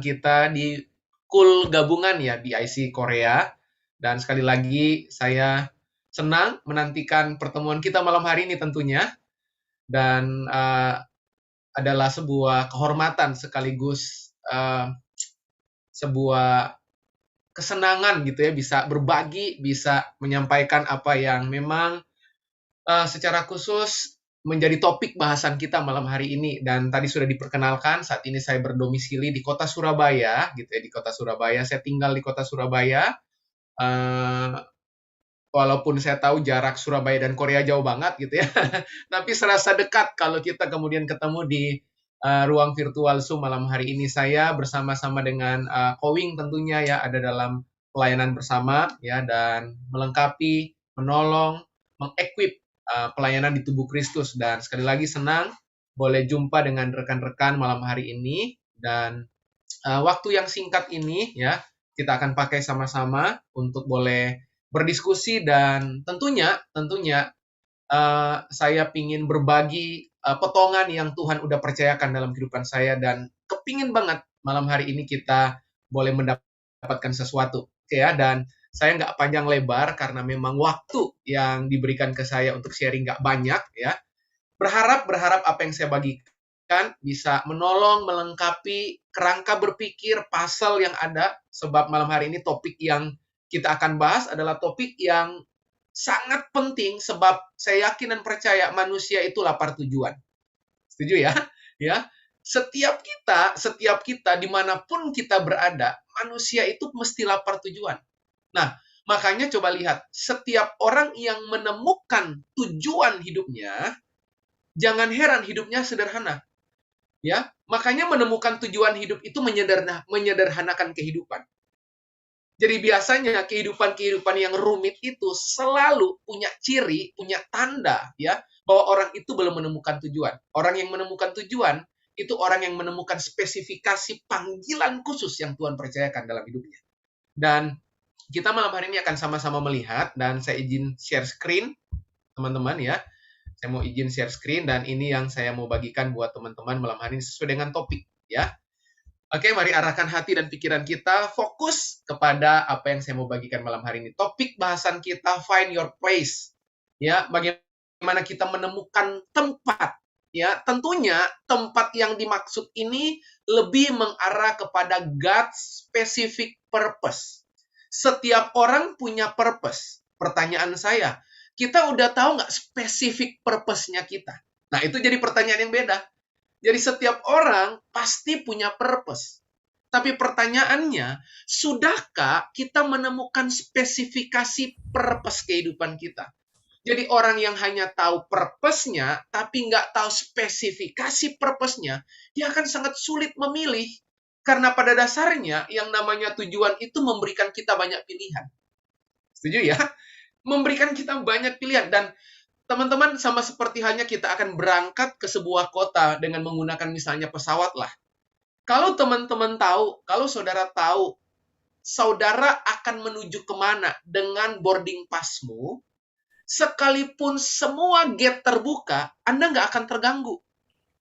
kita di Cool gabungan ya di IC Korea. Dan sekali lagi saya senang menantikan pertemuan kita malam hari ini tentunya. Dan adalah sebuah kehormatan sekaligus sebuah kesenangan gitu ya, bisa berbagi, bisa menyampaikan apa yang memang secara khusus menjadi topik bahasan kita malam hari ini. Dan tadi sudah diperkenalkan, saat ini saya berdomisili di kota Surabaya, gitu ya, di kota Surabaya. Saya tinggal di kota Surabaya. Uh, Walaupun saya tahu jarak Surabaya dan Korea jauh banget gitu ya, tapi serasa dekat kalau kita kemudian ketemu di ruang virtual Zoom malam hari ini. Saya bersama-sama dengan Kowing tentunya ya, ada dalam pelayanan bersama ya, dan melengkapi, menolong, mengequip pelayanan di tubuh Kristus. Dan sekali lagi senang boleh jumpa dengan rekan-rekan malam hari ini, dan waktu yang singkat ini ya kita akan pakai sama-sama untuk boleh berdiskusi. Dan tentunya saya ingin berbagi potongan yang Tuhan udah percayakan dalam kehidupan saya, dan kepingin banget malam hari ini kita boleh mendapatkan sesuatu. Oke ya, dan saya nggak panjang lebar karena memang waktu yang diberikan ke saya untuk sharing nggak banyak ya. Berharap apa yang saya bagikan bisa menolong, melengkapi kerangka berpikir, puzzle yang ada, sebab malam hari ini topik yang kita akan bahas adalah topik yang sangat penting, sebab saya yakin dan percaya manusia itu lapar tujuan. Setuju ya? Ya. Setiap kita dimanapun kita berada, manusia itu mesti lapar tujuan. Nah, makanya coba lihat, setiap orang yang menemukan tujuan hidupnya, jangan heran hidupnya sederhana. Ya, makanya menemukan tujuan hidup itu menyederhanakan kehidupan. Jadi biasanya kehidupan-kehidupan yang rumit itu selalu punya ciri, punya tanda ya, bahwa orang itu belum menemukan tujuan. Orang yang menemukan tujuan itu orang yang menemukan spesifikasi panggilan khusus yang Tuhan percayakan dalam hidupnya. Dan kita malam hari ini akan sama-sama melihat, dan saya izin share screen teman-teman ya. Saya mau izin share screen, dan ini yang saya mau bagikan buat teman-teman malam hari ini sesuai dengan topik ya. Oke, mari arahkan hati dan pikiran kita fokus kepada apa yang saya mau bagikan malam hari ini. Topik bahasan kita, find your place. Ya, bagaimana kita menemukan tempat. Ya, tentunya tempat yang dimaksud ini lebih mengarah kepada God's specific purpose. Setiap orang punya purpose. Pertanyaan saya, kita udah tahu nggak spesifik purpose-nya kita? Nah, itu jadi pertanyaan yang beda. Jadi setiap orang pasti punya purpose. Tapi pertanyaannya, sudahkah kita menemukan spesifikasi purpose kehidupan kita? Jadi orang yang hanya tahu purpose-nya, tapi nggak tahu spesifikasi purpose-nya, dia akan sangat sulit memilih. Karena pada dasarnya, yang namanya tujuan itu memberikan kita banyak pilihan. Setuju ya? Memberikan kita banyak pilihan. Dan teman-teman, sama seperti halnya kita akan berangkat ke sebuah kota dengan menggunakan misalnya pesawat lah. Kalau teman-teman tahu, kalau saudara tahu, saudara akan menuju kemana dengan boarding passmu, sekalipun semua gate terbuka, Anda nggak akan terganggu.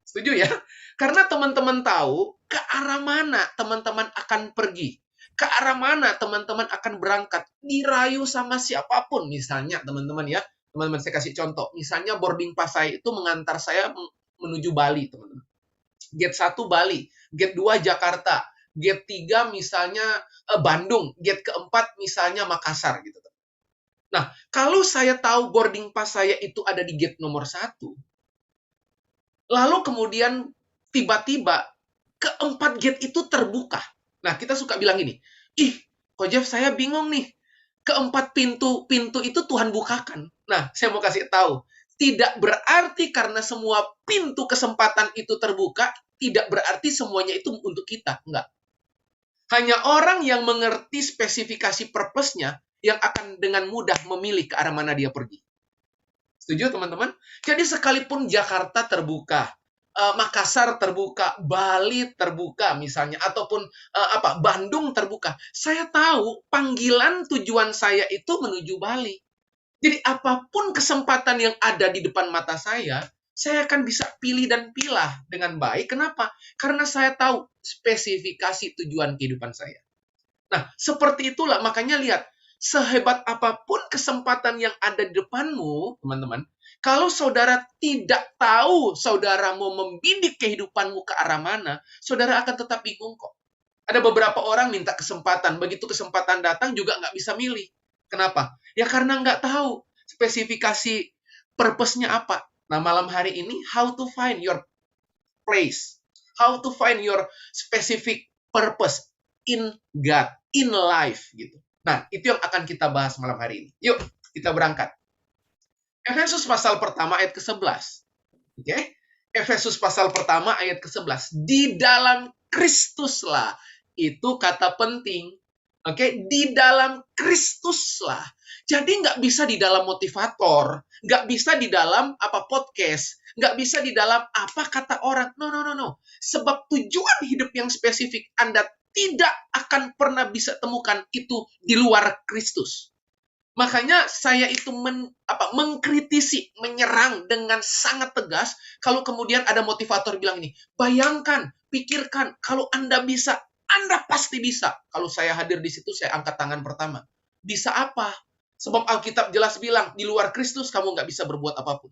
Setuju ya? Karena teman-teman tahu ke arah mana teman-teman akan pergi. Ke arah mana teman-teman akan berangkat. Dirayu sama siapapun misalnya teman-teman ya. Teman-teman, saya kasih contoh. Misalnya boarding pass saya itu mengantar saya menuju Bali, teman-teman. Gate 1 Bali, gate 2 Jakarta, gate 3 misalnya Bandung, gate keempat misalnya Makassar gitu. Nah, kalau saya tahu boarding pass saya itu ada di gate nomor 1, lalu kemudian tiba-tiba keempat gate itu terbuka. Nah, kita suka bilang gini, ih, Ko Jeff, saya bingung nih. Keempat pintu itu Tuhan bukakan. Nah, saya mau kasih tahu, tidak berarti karena semua pintu kesempatan itu terbuka, tidak berarti semuanya itu untuk kita. Enggak. Hanya orang yang mengerti spesifikasi purpose-nya yang akan dengan mudah memilih ke arah mana dia pergi. Setuju, teman-teman? Jadi sekalipun Jakarta terbuka, Makassar terbuka, Bali terbuka misalnya, ataupun Bandung terbuka, saya tahu panggilan tujuan saya itu menuju Bali. Jadi apapun kesempatan yang ada di depan mata saya, Saya akan bisa pilih dan pilah dengan baik. Kenapa? Karena saya tahu spesifikasi tujuan kehidupan saya. Nah, seperti itulah, makanya lihat, sehebat apapun kesempatan yang ada di depanmu, teman-teman, kalau saudara tidak tahu saudara mau membidik kehidupanmu ke arah mana, saudara akan tetap bingung kok. Ada beberapa orang minta kesempatan, begitu kesempatan datang juga nggak bisa milih. Kenapa? Ya karena nggak tahu spesifikasi purpose-nya apa. Nah, malam hari ini, how to find your place. How to find your specific purpose in God, in life gitu. Nah, itu yang akan kita bahas malam hari ini. Yuk, kita berangkat. Efesus pasal pertama ayat ke-11. Oke? Efesus pasal pertama ayat ke-11. Di dalam Kristuslah. Itu kata penting. Oke? Di dalam Kristuslah. Jadi nggak bisa di dalam motivator. Nggak bisa di dalam podcast. Nggak bisa di dalam apa kata orang. No. Sebab tujuan hidup yang spesifik Anda tidak akan pernah bisa temukan itu di luar Kristus. Makanya saya itu mengkritisi, menyerang dengan sangat tegas kalau kemudian ada motivator bilang ini, bayangkan, pikirkan, kalau Anda bisa, Anda pasti bisa. Kalau saya hadir di situ, saya angkat tangan pertama. Bisa apa? Sebab Alkitab jelas bilang, di luar Kristus kamu nggak bisa berbuat apapun.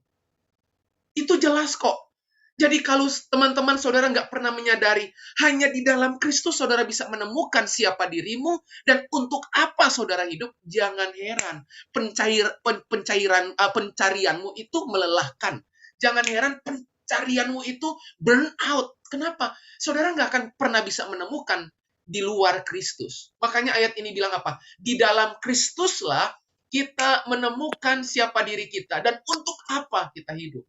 Itu jelas kok. Jadi kalau teman-teman saudara nggak pernah menyadari, hanya di dalam Kristus saudara bisa menemukan siapa dirimu dan untuk apa saudara hidup, jangan heran pencarianmu itu melelahkan. Jangan heran pencarianmu itu burn out. Kenapa? Saudara nggak akan pernah bisa menemukan di luar Kristus. Makanya ayat ini bilang apa? Di dalam Kristuslah kita menemukan siapa diri kita dan untuk apa kita hidup.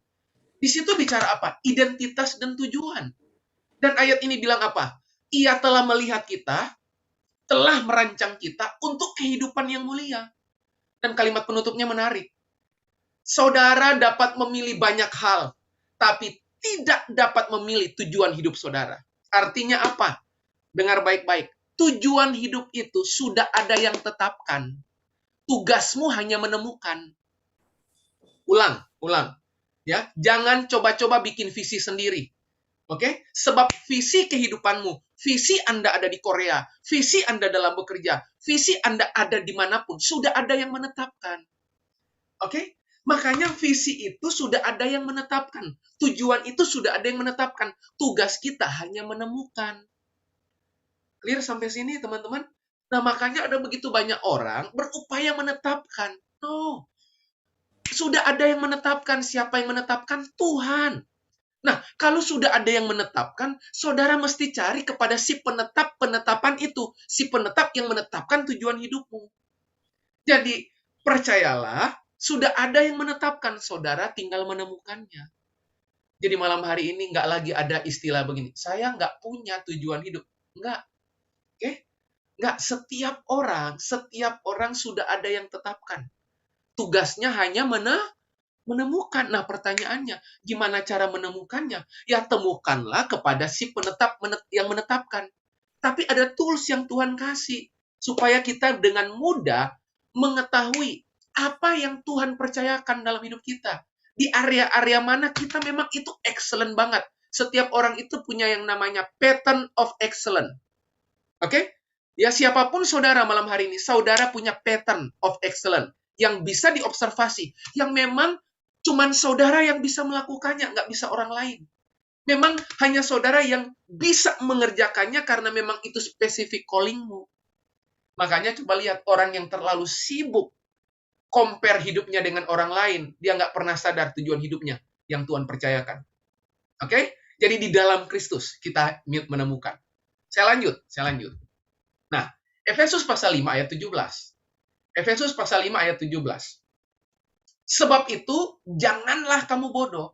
Di situ bicara apa? Identitas dan tujuan. Dan ayat ini bilang apa? Ia telah melihat kita, telah merancang kita untuk kehidupan yang mulia. Dan kalimat penutupnya menarik. Saudara dapat memilih banyak hal, tapi tidak dapat memilih tujuan hidup saudara. Artinya apa? Dengar baik-baik. Tujuan hidup itu sudah ada yang tetapkan. Tugasmu hanya menemukan. Ulang. Ya, jangan coba-coba bikin visi sendiri. Oke? Sebab visi kehidupanmu, visi Anda ada di Korea, visi Anda dalam bekerja, visi Anda ada dimanapun, sudah ada yang menetapkan. Oke? Makanya visi itu sudah ada yang menetapkan. Tujuan itu sudah ada yang menetapkan. Tugas kita hanya menemukan. Clear sampai sini, teman-teman? Nah, makanya ada begitu banyak orang berupaya menetapkan. No. Sudah ada yang menetapkan. Siapa yang menetapkan? Tuhan. Nah, kalau sudah ada yang menetapkan, saudara mesti cari kepada si penetap penetapan itu. Si penetap yang menetapkan tujuan hidupmu. Jadi, percayalah, sudah ada yang menetapkan. Saudara tinggal menemukannya. Jadi malam hari ini nggak lagi ada istilah begini. Saya nggak punya tujuan hidup. Nggak. Oke? Nggak. Setiap orang sudah ada yang tetapkan. Tugasnya hanya menemukan. Nah, pertanyaannya, gimana cara menemukannya? Ya, temukanlah kepada si penetap yang menetapkan. Tapi ada tools yang Tuhan kasih supaya kita dengan mudah mengetahui apa yang Tuhan percayakan dalam hidup kita. Di area-area mana kita memang itu excellent banget. Setiap orang itu punya yang namanya pattern of excellence. Oke? Ya, siapapun saudara malam hari ini, saudara punya pattern of excellence yang bisa diobservasi, yang memang cuman saudara yang bisa melakukannya, nggak bisa orang lain. Memang hanya saudara yang bisa mengerjakannya karena memang itu spesifik callingmu. Makanya coba lihat orang yang terlalu sibuk compare hidupnya dengan orang lain, dia nggak pernah sadar tujuan hidupnya yang Tuhan percayakan. Oke? Jadi di dalam Kristus kita menemukan. Saya lanjut. Nah, Efesus pasal 5 ayat 17. Efesus pasal 5 ayat 17. Sebab itu, janganlah kamu bodoh,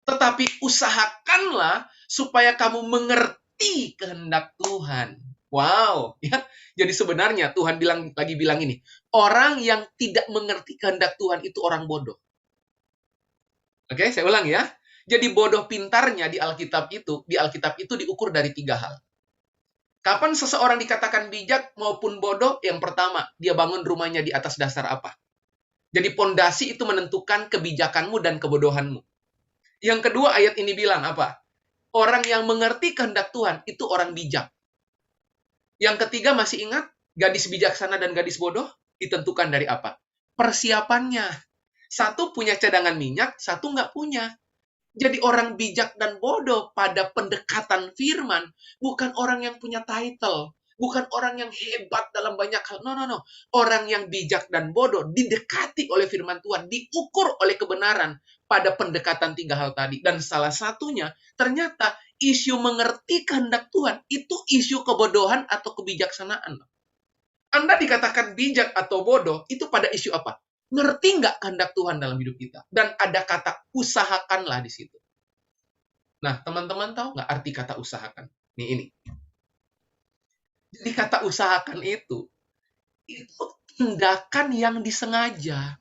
tetapi usahakanlah supaya kamu mengerti kehendak Tuhan. Wow, ya. Jadi sebenarnya Tuhan lagi bilang ini, orang yang tidak mengerti kehendak Tuhan itu orang bodoh. Oke, saya ulang ya. Jadi bodoh pintarnya di Alkitab itu diukur dari 3 hal. Kapan seseorang dikatakan bijak maupun bodoh? Yang pertama, dia bangun rumahnya di atas dasar apa? Jadi pondasi itu menentukan kebijakanmu dan kebodohanmu. Yang kedua, ayat ini bilang apa? Orang yang mengerti kehendak Tuhan, itu orang bijak. Yang ketiga, masih ingat? Gadis bijaksana dan gadis bodoh ditentukan dari apa? Persiapannya. Satu punya cadangan minyak, satu nggak punya. Jadi orang bijak dan bodoh pada pendekatan firman, bukan orang yang punya title, bukan orang yang hebat dalam banyak hal. No, no, no. Orang yang bijak dan bodoh didekati oleh firman Tuhan, diukur oleh kebenaran pada pendekatan tiga hal tadi. Dan salah satunya, ternyata isu mengerti kehendak Tuhan, itu isu kebodohan atau kebijaksanaan. Anda dikatakan bijak atau bodoh, itu pada isu apa? Ngerti nggak kehendak Tuhan dalam hidup kita? Dan ada kata usahakanlah di situ. Nah, teman-teman tahu nggak arti kata usahakan? Ini. Jadi kata usahakan itu tindakan yang disengaja.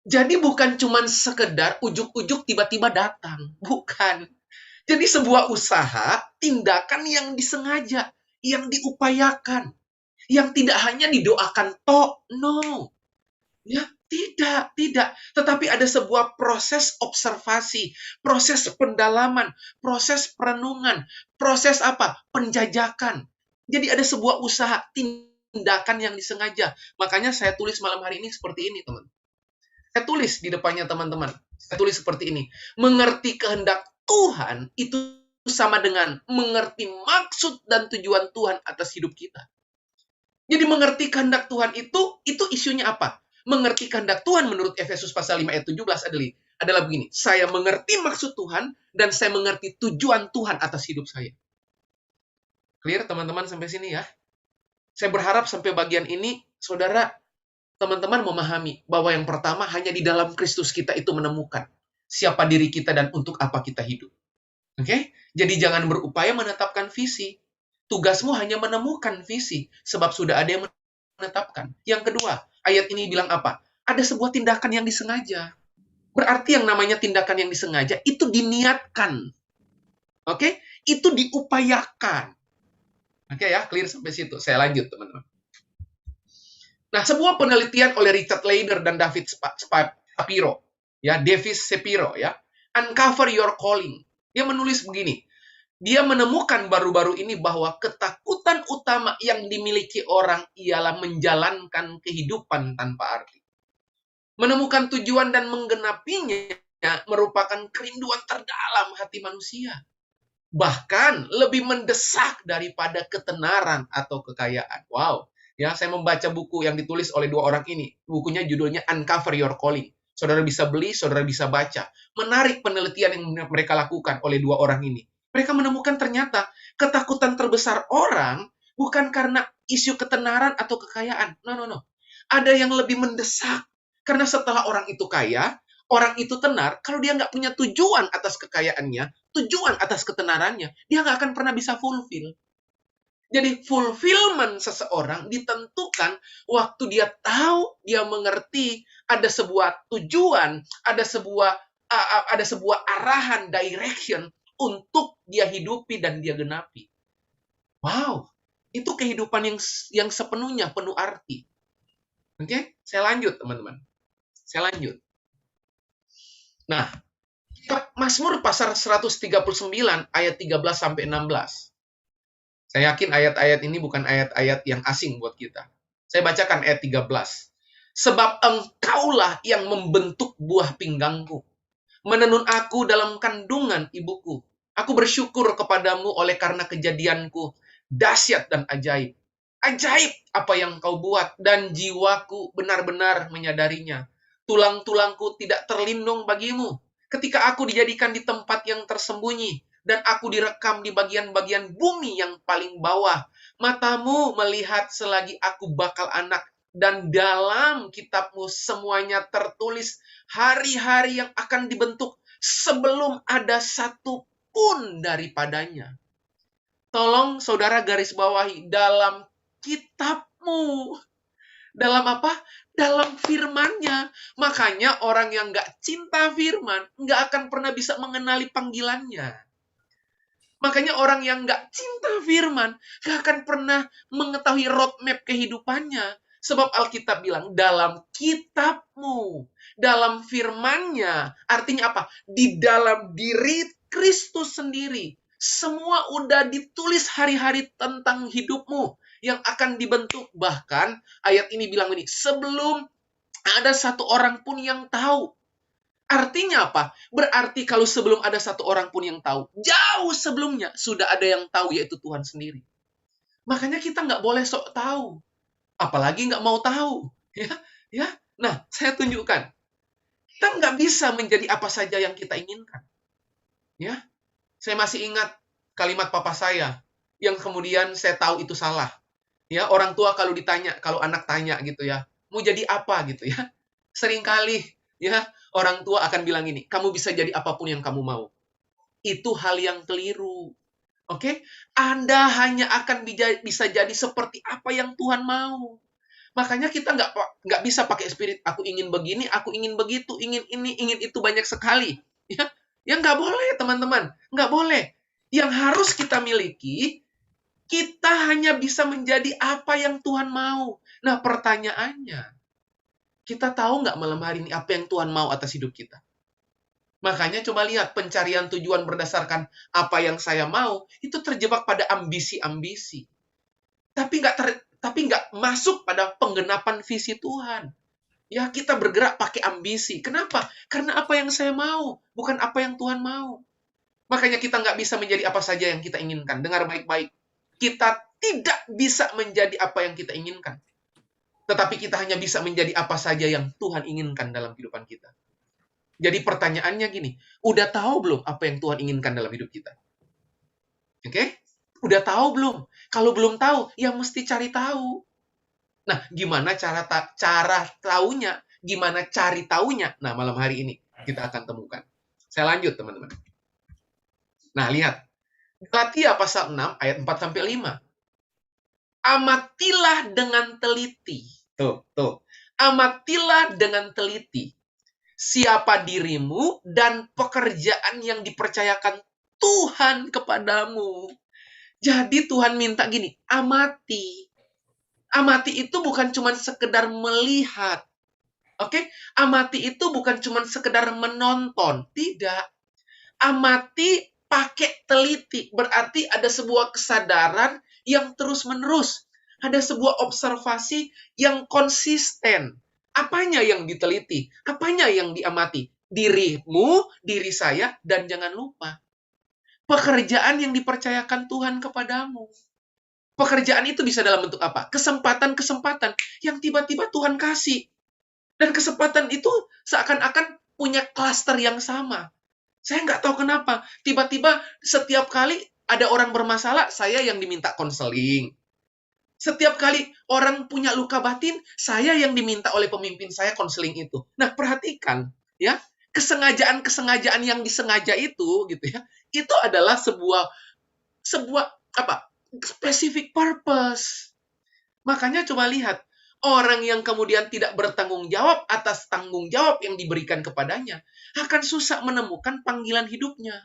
Jadi bukan cuma sekedar ujuk-ujuk tiba-tiba datang. Bukan. Jadi sebuah usaha, tindakan yang disengaja, yang diupayakan. Yang tidak hanya didoakan toh, no. Ya, tidak. Tetapi ada sebuah proses observasi, proses pendalaman, proses perenungan, proses apa? Penjajakan. Jadi ada sebuah usaha, tindakan yang disengaja. Makanya saya tulis malam hari ini seperti ini, teman. Saya tulis di depannya teman-teman. Saya tulis seperti ini. Mengerti kehendak Tuhan itu sama dengan mengerti maksud dan tujuan Tuhan atas hidup kita. Jadi mengerti kehendak Tuhan itu isunya apa? Mengerti kehendak Tuhan menurut Efesus pasal 5 ayat 17 adalah begini. Saya mengerti maksud Tuhan dan saya mengerti tujuan Tuhan atas hidup saya. Clear teman-teman sampai sini ya? Saya berharap sampai bagian ini, saudara, teman-teman memahami bahwa yang pertama hanya di dalam Kristus kita itu menemukan siapa diri kita dan untuk apa kita hidup. Oke? Jadi jangan berupaya menetapkan visi. Tugasmu hanya menemukan visi, sebab sudah ada yang menetapkan. Yang kedua, ayat ini bilang apa? Ada sebuah tindakan yang disengaja. Berarti yang namanya tindakan yang disengaja, itu diniatkan. Oke? Itu diupayakan. Oke ya, clear sampai situ. Saya lanjut, teman-teman. Nah, sebuah penelitian oleh Richard Leider dan David Shapiro, ya, Davis Shapiro, ya, Uncover Your Calling. Dia menulis begini, dia menemukan baru-baru ini bahwa ketakutan utama yang dimiliki orang ialah menjalankan kehidupan tanpa arti. Menemukan tujuan dan menggenapinya merupakan kerinduan terdalam hati manusia. Bahkan lebih mendesak daripada ketenaran atau kekayaan. Wow. Ya, saya membaca buku yang ditulis oleh dua orang ini. Bukunya judulnya Uncover Your Calling. Saudara bisa beli, saudara bisa baca. Menarik penelitian yang mereka lakukan oleh dua orang ini. Mereka menemukan ternyata ketakutan terbesar orang bukan karena isu ketenaran atau kekayaan. No. Ada yang lebih mendesak. Karena setelah orang itu kaya, orang itu tenar, kalau dia nggak punya tujuan atas kekayaannya, tujuan atas ketenarannya, dia nggak akan pernah bisa fulfill. Jadi fulfillment seseorang ditentukan waktu dia tahu, dia mengerti ada sebuah tujuan, ada sebuah arahan, direction untuk dia hidupi dan dia genapi. Wow, itu kehidupan yang sepenuhnya penuh arti. Oke, saya lanjut teman-teman. Saya lanjut. Nah, Mazmur pasal 139 ayat 13 sampai 16. Saya yakin ayat-ayat ini bukan ayat-ayat yang asing buat kita. Saya bacakan ayat 13. Sebab engkaulah yang membentuk buah pinggangku, menenun aku dalam kandungan ibuku. Aku bersyukur kepadamu oleh karena kejadianku dahsyat dan ajaib. Ajaib apa yang kau buat dan jiwaku benar-benar menyadarinya. Tulang-tulangku tidak terlindung bagimu. Ketika aku dijadikan di tempat yang tersembunyi, dan aku direkam di bagian-bagian bumi yang paling bawah. Matamu melihat selagi aku bakal anak, dan dalam kitabmu semuanya tertulis hari-hari yang akan dibentuk sebelum ada satu pun daripadanya. Tolong saudara garis bawahi, dalam kitabmu. Dalam apa? Dalam firman-Nya. Makanya orang yang nggak cinta firman, nggak akan pernah bisa mengenali panggilannya. Makanya orang yang nggak cinta firman, nggak akan pernah mengetahui roadmap kehidupannya. Sebab Alkitab bilang, dalam kitabmu, dalam firman-Nya. Artinya apa? Di dalam diri Kristus sendiri. Semua udah ditulis hari-hari tentang hidupmu yang akan dibentuk. Bahkan ayat ini bilang ini, sebelum ada satu orang pun yang tahu. Artinya apa? Berarti kalau sebelum ada satu orang pun yang tahu, jauh sebelumnya sudah ada yang tahu, yaitu Tuhan sendiri. Makanya kita nggak boleh sok tahu. Apalagi nggak mau tahu. Ya. Nah, saya tunjukkan. Kita nggak bisa menjadi apa saja yang kita inginkan. Ya, saya masih ingat kalimat papa saya yang kemudian saya tahu itu salah. Ya, orang tua kalau ditanya, kalau anak tanya gitu ya, mau jadi apa gitu ya. Seringkali ya, orang tua akan bilang ini, kamu bisa jadi apapun yang kamu mau. Itu hal yang keliru. Oke? Anda hanya akan bisa jadi seperti apa yang Tuhan mau. Makanya kita nggak bisa pakai spirit, aku ingin begini, aku ingin begitu, ingin ini, ingin itu banyak sekali. Ya nggak boleh, teman-teman. Nggak boleh. Yang harus kita miliki, kita hanya bisa menjadi apa yang Tuhan mau. Nah, pertanyaannya, kita tahu nggak malam hari ini apa yang Tuhan mau atas hidup kita? Makanya coba lihat, pencarian tujuan berdasarkan apa yang saya mau, itu terjebak pada ambisi-ambisi. Tapi nggak masuk pada penggenapan visi Tuhan. Ya, kita bergerak pakai ambisi. Kenapa? Karena apa yang saya mau, bukan apa yang Tuhan mau. Makanya kita nggak bisa menjadi apa saja yang kita inginkan. Dengar baik-baik. Kita tidak bisa menjadi apa yang kita inginkan. Tetapi kita hanya bisa menjadi apa saja yang Tuhan inginkan dalam kehidupan kita. Jadi pertanyaannya gini, udah tahu belum apa yang Tuhan inginkan dalam hidup kita? Oke? Udah tahu belum? Kalau belum tahu, ya mesti cari tahu. Nah, gimana cara taunya? Gimana cari taunya? Nah, malam hari ini kita akan temukan. Saya lanjut, teman-teman. Nah, lihat. Galatia pasal 6 ayat 4 sampai 5. Amatilah dengan teliti. Tuh. Amatilah dengan teliti siapa dirimu dan pekerjaan yang dipercayakan Tuhan kepadamu. Jadi Tuhan minta gini, amati. Amati itu bukan cuma sekedar melihat. Oke? Amati itu bukan cuma sekedar menonton. Tidak. Amati pakai teliti. Berarti ada sebuah kesadaran yang terus-menerus. Ada sebuah observasi yang konsisten. Apanya yang diteliti? Apanya yang diamati? Dirimu, diri saya, dan jangan lupa. Pekerjaan yang dipercayakan Tuhan kepadamu. Pekerjaan itu bisa dalam bentuk apa? Kesempatan-kesempatan yang tiba-tiba Tuhan kasih. Dan kesempatan itu seakan-akan punya klaster yang sama. Saya nggak tahu kenapa. Tiba-tiba setiap kali ada orang bermasalah, saya yang diminta konseling. Setiap kali orang punya luka batin, saya yang diminta oleh pemimpin saya konseling itu. Nah, perhatikan, ya, kesengajaan-kesengajaan yang disengaja itu, gitu ya, itu adalah sebuah apa? Specific purpose. Makanya coba lihat, orang yang kemudian tidak bertanggung jawab atas tanggung jawab yang diberikan kepadanya, akan susah menemukan panggilan hidupnya.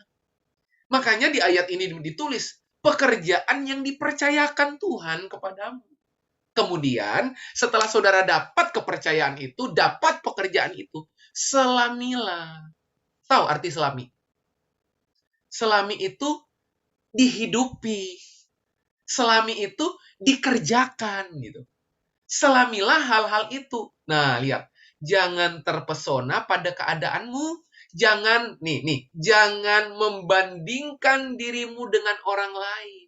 Makanya di ayat ini ditulis, pekerjaan yang dipercayakan Tuhan kepadamu. Kemudian, setelah saudara dapat kepercayaan itu, dapat pekerjaan itu, selamilah. Tahu arti selami? Selami itu dihidupi. Selami itu dikerjakan gitu. Selamilah hal-hal itu. Nah, lihat. Jangan terpesona pada keadaanmu. Jangan membandingkan dirimu dengan orang lain.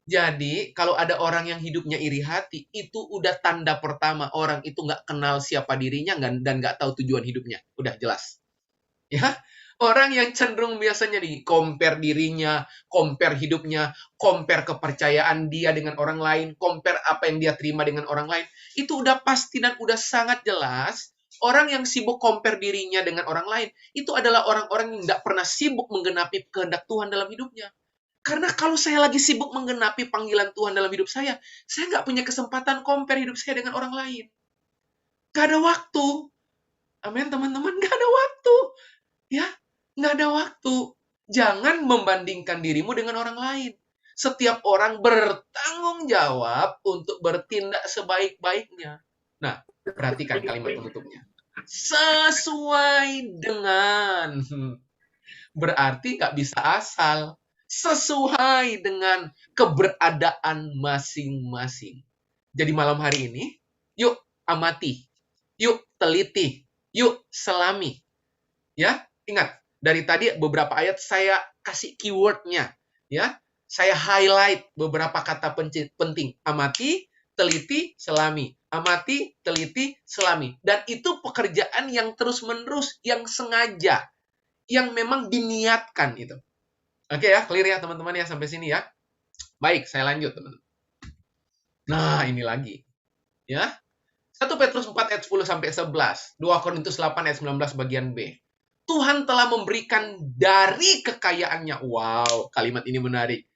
Jadi, kalau ada orang yang hidupnya iri hati, itu udah tanda pertama orang itu nggak kenal siapa dirinya dan nggak tahu tujuan hidupnya. Udah jelas. Ya, orang yang cenderung biasanya compare dirinya, compare hidupnya, compare kepercayaan dia dengan orang lain, compare apa yang dia terima dengan orang lain, itu udah pasti dan udah sangat jelas. Orang yang sibuk compare dirinya dengan orang lain, itu adalah orang-orang yang nggak pernah sibuk menggenapi kehendak Tuhan dalam hidupnya. Karena kalau saya lagi sibuk menggenapi panggilan Tuhan dalam hidup saya nggak punya kesempatan compare hidup saya dengan orang lain. Nggak ada waktu. Amin, teman-teman. Nggak ada waktu. Ya, nggak ada waktu. Jangan membandingkan dirimu dengan orang lain. Setiap orang bertanggung jawab untuk bertindak sebaik-baiknya. Nah, perhatikan kalimat penutupnya. Sesuai dengan. Berarti nggak bisa asal. Sesuai dengan keberadaan masing-masing. Jadi malam hari ini, yuk amati. Yuk teliti. Yuk selami. Ya, ingat. Dari tadi beberapa ayat saya kasih keywordnya. Ya, saya highlight beberapa kata penting. Amati, teliti, selami. Amati, teliti, selami. Dan itu pekerjaan yang terus-menerus, yang sengaja, yang memang diniatkan itu. Oke ya, clear ya teman-teman ya sampai sini ya. Baik, saya lanjut teman-teman. Nah, ini lagi. Ya. 1 Petrus 4 ayat 10 sampai 11. 2 Korintus 8 ayat 19 bagian B. Tuhan telah memberikan dari kekayaannya. Wow, kalimat ini menarik.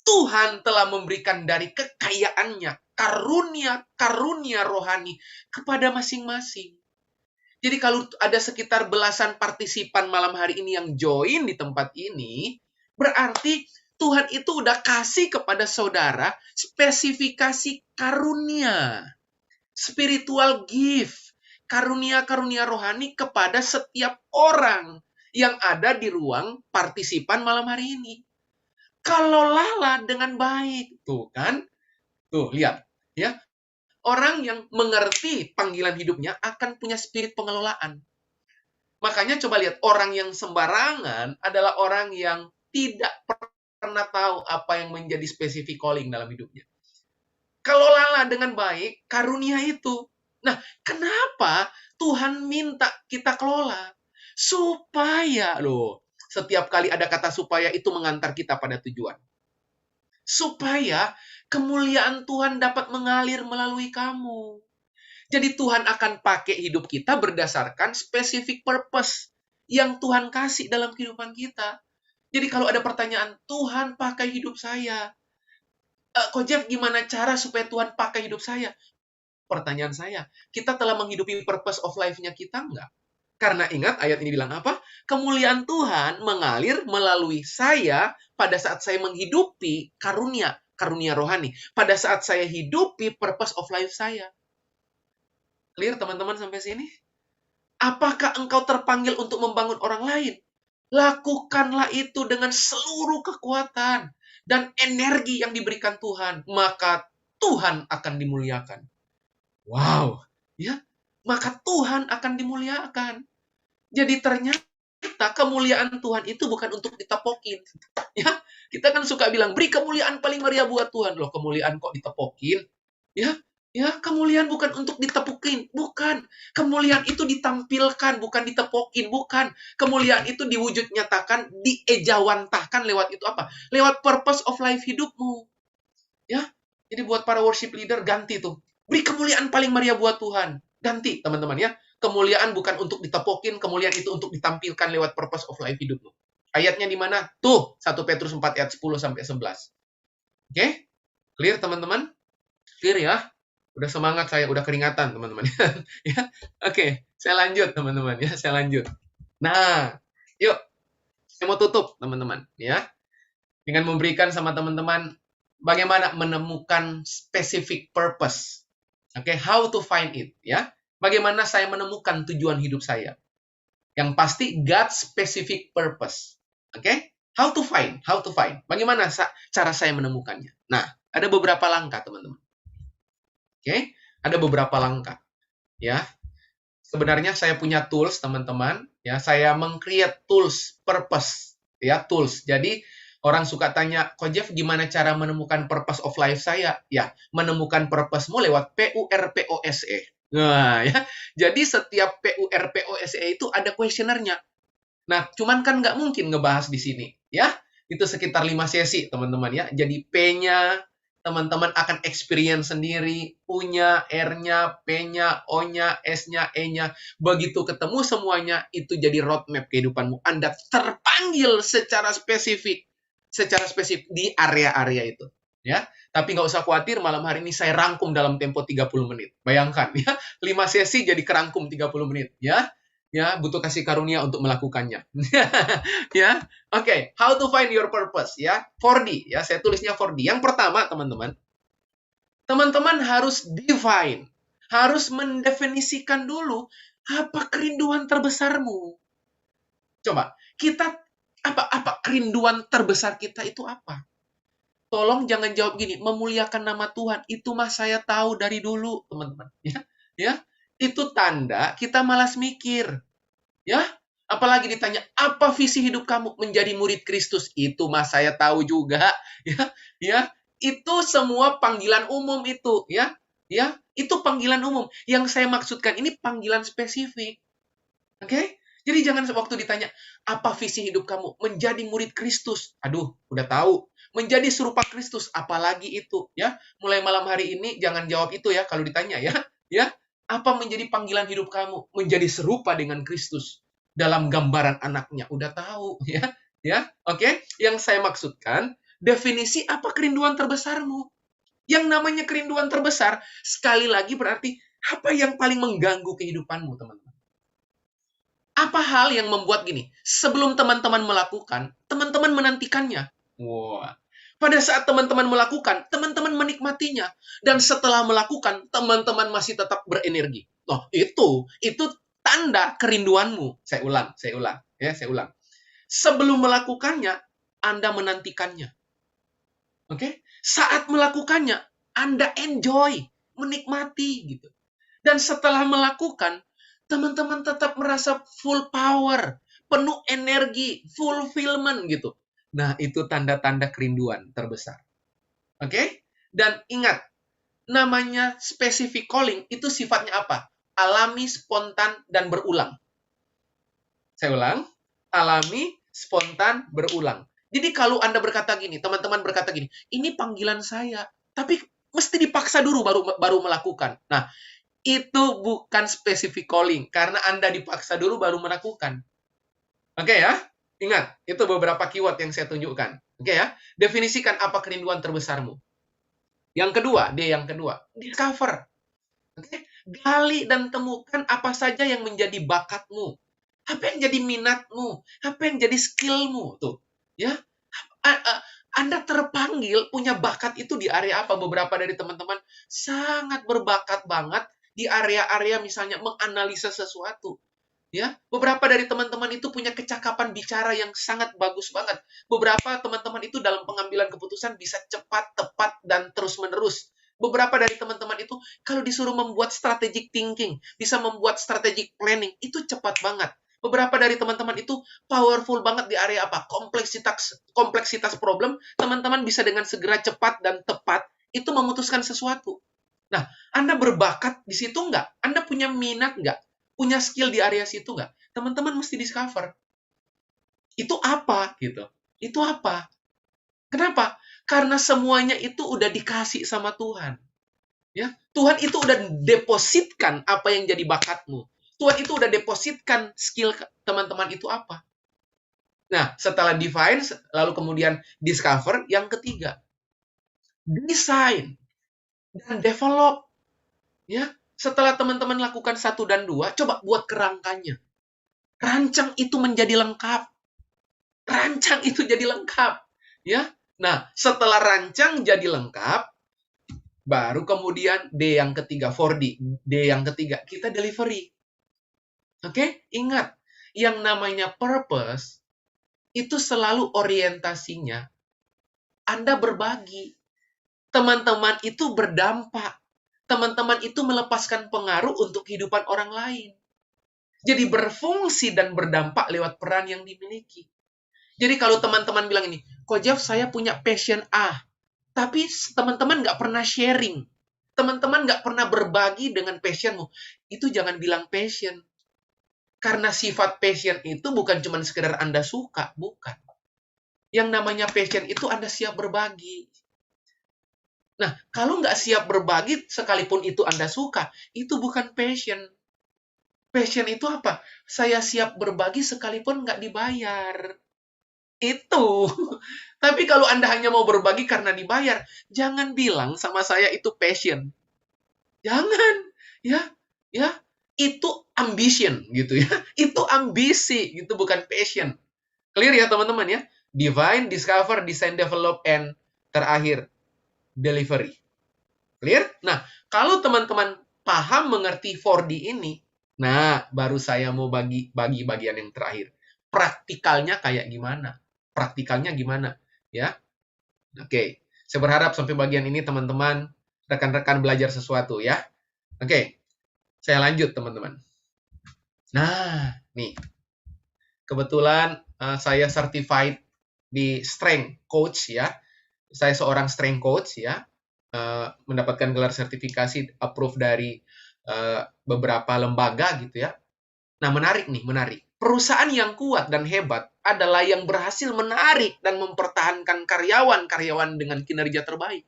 Tuhan telah memberikan dari kekayaannya karunia rohani kepada masing-masing. Jadi kalau ada sekitar belasan partisipan malam hari ini yang join di tempat ini, berarti Tuhan itu udah kasih kepada saudara spesifikasi karunia. Spiritual gift. Karunia-karunia rohani kepada setiap orang yang ada di ruang partisipan malam hari ini. Kelolalah dengan baik. Tuh kan? Tuh, lihat. Ya, orang yang mengerti panggilan hidupnya akan punya spirit pengelolaan. Makanya coba lihat, orang yang sembarangan adalah orang yang tidak pernah tahu apa yang menjadi spesifik calling dalam hidupnya. Kelolalah dengan baik karunia itu. Nah, kenapa Tuhan minta kita kelola? Supaya, setiap kali ada kata supaya itu mengantar kita pada tujuan. Supaya kemuliaan Tuhan dapat mengalir melalui kamu. Jadi Tuhan akan pakai hidup kita berdasarkan spesifik purpose yang Tuhan kasih dalam kehidupan kita. Jadi kalau ada pertanyaan, Tuhan pakai hidup saya. Ko Jeff, gimana cara supaya Tuhan pakai hidup saya? Pertanyaan saya, kita telah menghidupi purpose of life-nya kita enggak? Karena ingat, ayat ini bilang apa? Kemuliaan Tuhan mengalir melalui saya pada saat saya menghidupi karunia rohani. Pada saat saya hidupi purpose of life saya. Clear teman-teman sampai sini? Apakah engkau terpanggil untuk membangun orang lain? Lakukanlah itu dengan seluruh kekuatan dan energi yang diberikan Tuhan, maka Tuhan akan dimuliakan. Wow, ya, maka Tuhan akan dimuliakan. Jadi ternyata kemuliaan Tuhan itu bukan untuk ditepokin. Ya, kita kan suka bilang beri kemuliaan paling meriah buat Tuhan. Loh, kemuliaan kok ditepokin? Ya, kemuliaan bukan untuk ditepukin, bukan. Kemuliaan itu ditampilkan, bukan ditepokin, bukan. Kemuliaan itu diwujud nyatakan, diejawantahkan lewat itu apa? Lewat purpose of life hidupmu. Ya, jadi buat para worship leader ganti tuh. Beri kemuliaan paling meriah buat Tuhan. Ganti, teman-teman ya. Kemuliaan bukan untuk ditepokin, kemuliaan itu untuk ditampilkan lewat purpose of life hidupmu. Ayatnya di mana? Tuh, 1 Petrus 4 ayat 10 sampai 11. Oke? Clear, teman-teman? Clear ya? Udah semangat saya, udah keringatan, teman-teman. Ya, oke, saya lanjut, teman-teman. Ya, saya lanjut. Nah, yuk, saya mau tutup, teman-teman. Ya, dengan memberikan sama teman-teman bagaimana menemukan specific purpose. Oke, how to find it. Ya, bagaimana saya menemukan tujuan hidup saya. Yang pasti God's specific purpose. Oke, how to find. Bagaimana cara saya menemukannya? Nah, ada beberapa langkah, teman-teman. Oke, ada beberapa langkah. Ya, sebenarnya saya punya tools, teman-teman. Ya, saya meng-create tools purpose. Ya, tools. Jadi orang suka tanya, Ko Jeff, gimana cara menemukan purpose of life saya? Ya, menemukan purpose-mu lewat PURPOSE. Nah, ya. Jadi setiap PURPOSE itu ada questionnaire-nya. Nah, cuman kan nggak mungkin ngebahas di sini. Ya, itu sekitar 5 sesi, teman-teman ya. Jadi P-nya, teman-teman akan experience sendiri, U-nya, R-nya, P-nya, O-nya, S-nya, E-nya. Begitu ketemu semuanya, itu jadi roadmap kehidupanmu. Anda terpanggil secara spesifik di area-area itu. Ya, tapi nggak usah khawatir, malam hari ini saya rangkum dalam tempo 30 menit. Bayangkan, ya, 5 sesi jadi kerangkum 30 menit. Ya, Ya, butuh kasih karunia untuk melakukannya. Ya, oke. How to find your purpose, ya. 4D, ya. Saya tulisnya 4D. Yang pertama, teman-teman. Teman-teman harus define. Harus mendefinisikan dulu apa kerinduan terbesarmu. Coba, kita apa kerinduan terbesar kita itu apa? Tolong jangan jawab gini, memuliakan nama Tuhan. Itu mah saya tahu dari dulu, teman-teman. Ya, ya. Itu tanda kita malas mikir. Ya, apalagi ditanya, apa visi hidup kamu menjadi murid Kristus? Itu mah saya tahu juga. Ya, ya. Itu semua panggilan umum itu, ya. Ya, itu panggilan umum. Yang saya maksudkan ini panggilan spesifik. Oke? Jadi jangan waktu ditanya, apa visi hidup kamu? Menjadi murid Kristus. Aduh, udah tahu. Menjadi serupa Kristus, apalagi itu, ya. Mulai malam hari ini jangan jawab itu ya kalau ditanya ya. Ya. Apa menjadi panggilan hidup kamu? Menjadi serupa dengan Kristus dalam gambaran anaknya. Udah tahu, ya. Ya. Oke? Yang saya maksudkan, definisi apa kerinduan terbesarmu? Yang namanya kerinduan terbesar, sekali lagi berarti apa yang paling mengganggu kehidupanmu, teman-teman? Apa hal yang membuat gini? Sebelum teman-teman melakukan, teman-teman menantikannya. Wah. Pada saat teman-teman melakukan, teman-teman menikmatinya. Dan setelah melakukan, teman-teman masih tetap berenergi. Loh, itu tanda kerinduanmu. Saya ulang. Ya, saya ulang. Sebelum melakukannya, Anda menantikannya. Oke? Saat melakukannya, Anda enjoy, menikmati gitu. Dan setelah melakukan, teman-teman tetap merasa full power, penuh energi, fulfillment gitu. Nah, itu tanda-tanda kerinduan terbesar. Oke? Dan ingat, namanya specific calling itu sifatnya apa? Alami, spontan, dan berulang. Saya ulang, alami, spontan, berulang. Jadi kalau Anda berkata gini, teman-teman berkata gini, ini panggilan saya, tapi mesti dipaksa dulu baru melakukan. Nah, itu bukan specific calling, karena Anda dipaksa dulu baru melakukan. Oke ya? Ingat, itu beberapa keyword yang saya tunjukkan. Oke ya? Definisikan apa kerinduan terbesarmu. Yang kedua, discover. Oke? Gali dan temukan apa saja yang menjadi bakatmu. Apa yang jadi minatmu? Apa yang jadi skillmu? Tuh. Ya? Anda terpanggil punya bakat itu di area apa? Beberapa dari teman-teman sangat berbakat banget di area-area misalnya menganalisa sesuatu. Ya, beberapa dari teman-teman itu punya kecakapan bicara yang sangat bagus banget. Beberapa teman-teman itu dalam pengambilan keputusan bisa cepat, tepat, dan terus-menerus. Beberapa dari teman-teman itu kalau disuruh membuat strategic thinking, bisa membuat strategic planning, itu cepat banget. Beberapa dari teman-teman itu powerful banget di area apa? Kompleksitas problem, teman-teman bisa dengan segera, cepat, dan tepat itu memutuskan sesuatu. Nah, Anda berbakat di situ nggak? Anda punya minat nggak? Punya skill di area situ nggak? Teman-teman mesti discover. Itu apa? Gitu. Itu apa? Kenapa? Karena semuanya itu udah dikasih sama Tuhan. Ya, Tuhan itu udah depositkan apa yang jadi bakatmu. Tuhan itu udah depositkan skill teman-teman itu apa. Nah, setelah define, lalu kemudian discover, yang ketiga, design dan develop. Ya, setelah teman-teman lakukan 1 dan 2, coba buat kerangkanya. Rancang itu menjadi lengkap. Rancang itu jadi lengkap. Ya, nah, setelah rancang jadi lengkap, baru kemudian D yang ketiga, 4D. D yang ketiga, kita delivery. Oke? Ingat, yang namanya purpose, itu selalu orientasinya Anda berbagi. Teman-teman itu berdampak. Teman-teman itu melepaskan pengaruh untuk kehidupan orang lain. Jadi berfungsi dan berdampak lewat peran yang dimiliki. Jadi kalau teman-teman bilang ini, Ko Jeff, saya punya passion A. Tapi teman-teman nggak pernah sharing. Teman-teman nggak pernah berbagi dengan passionmu. Itu jangan bilang passion. Karena sifat passion itu bukan cuma sekedar Anda suka. Bukan. Yang namanya passion itu Anda siap berbagi. Nah, kalau nggak siap berbagi, sekalipun itu Anda suka, itu bukan passion. Passion itu apa? Saya siap berbagi sekalipun nggak dibayar. Itu. Tapi kalau Anda hanya mau berbagi karena dibayar, jangan bilang sama saya itu passion. Jangan. Ya, ya. itu ambition gitu ya. Itu ambisi, gitu bukan passion. Clear ya teman-teman ya? Divine, discover, design, develop, and terakhir delivery. Clear? Nah, kalau teman-teman paham mengerti 4D ini, nah baru saya mau bagi bagian yang terakhir. Praktikalnya kayak gimana? Praktikalnya gimana? Ya. Oke. Saya berharap sampai bagian ini teman-teman rekan-rekan belajar sesuatu ya. Oke. Saya lanjut teman-teman. Nah, nih. Kebetulan saya certified di strength coach ya. Saya seorang strength coach ya. Mendapatkan gelar sertifikasi approve dari beberapa lembaga gitu ya. Nah, menarik nih, menarik. Perusahaan yang kuat dan hebat adalah yang berhasil menarik dan mempertahankan karyawan-karyawan dengan kinerja terbaik.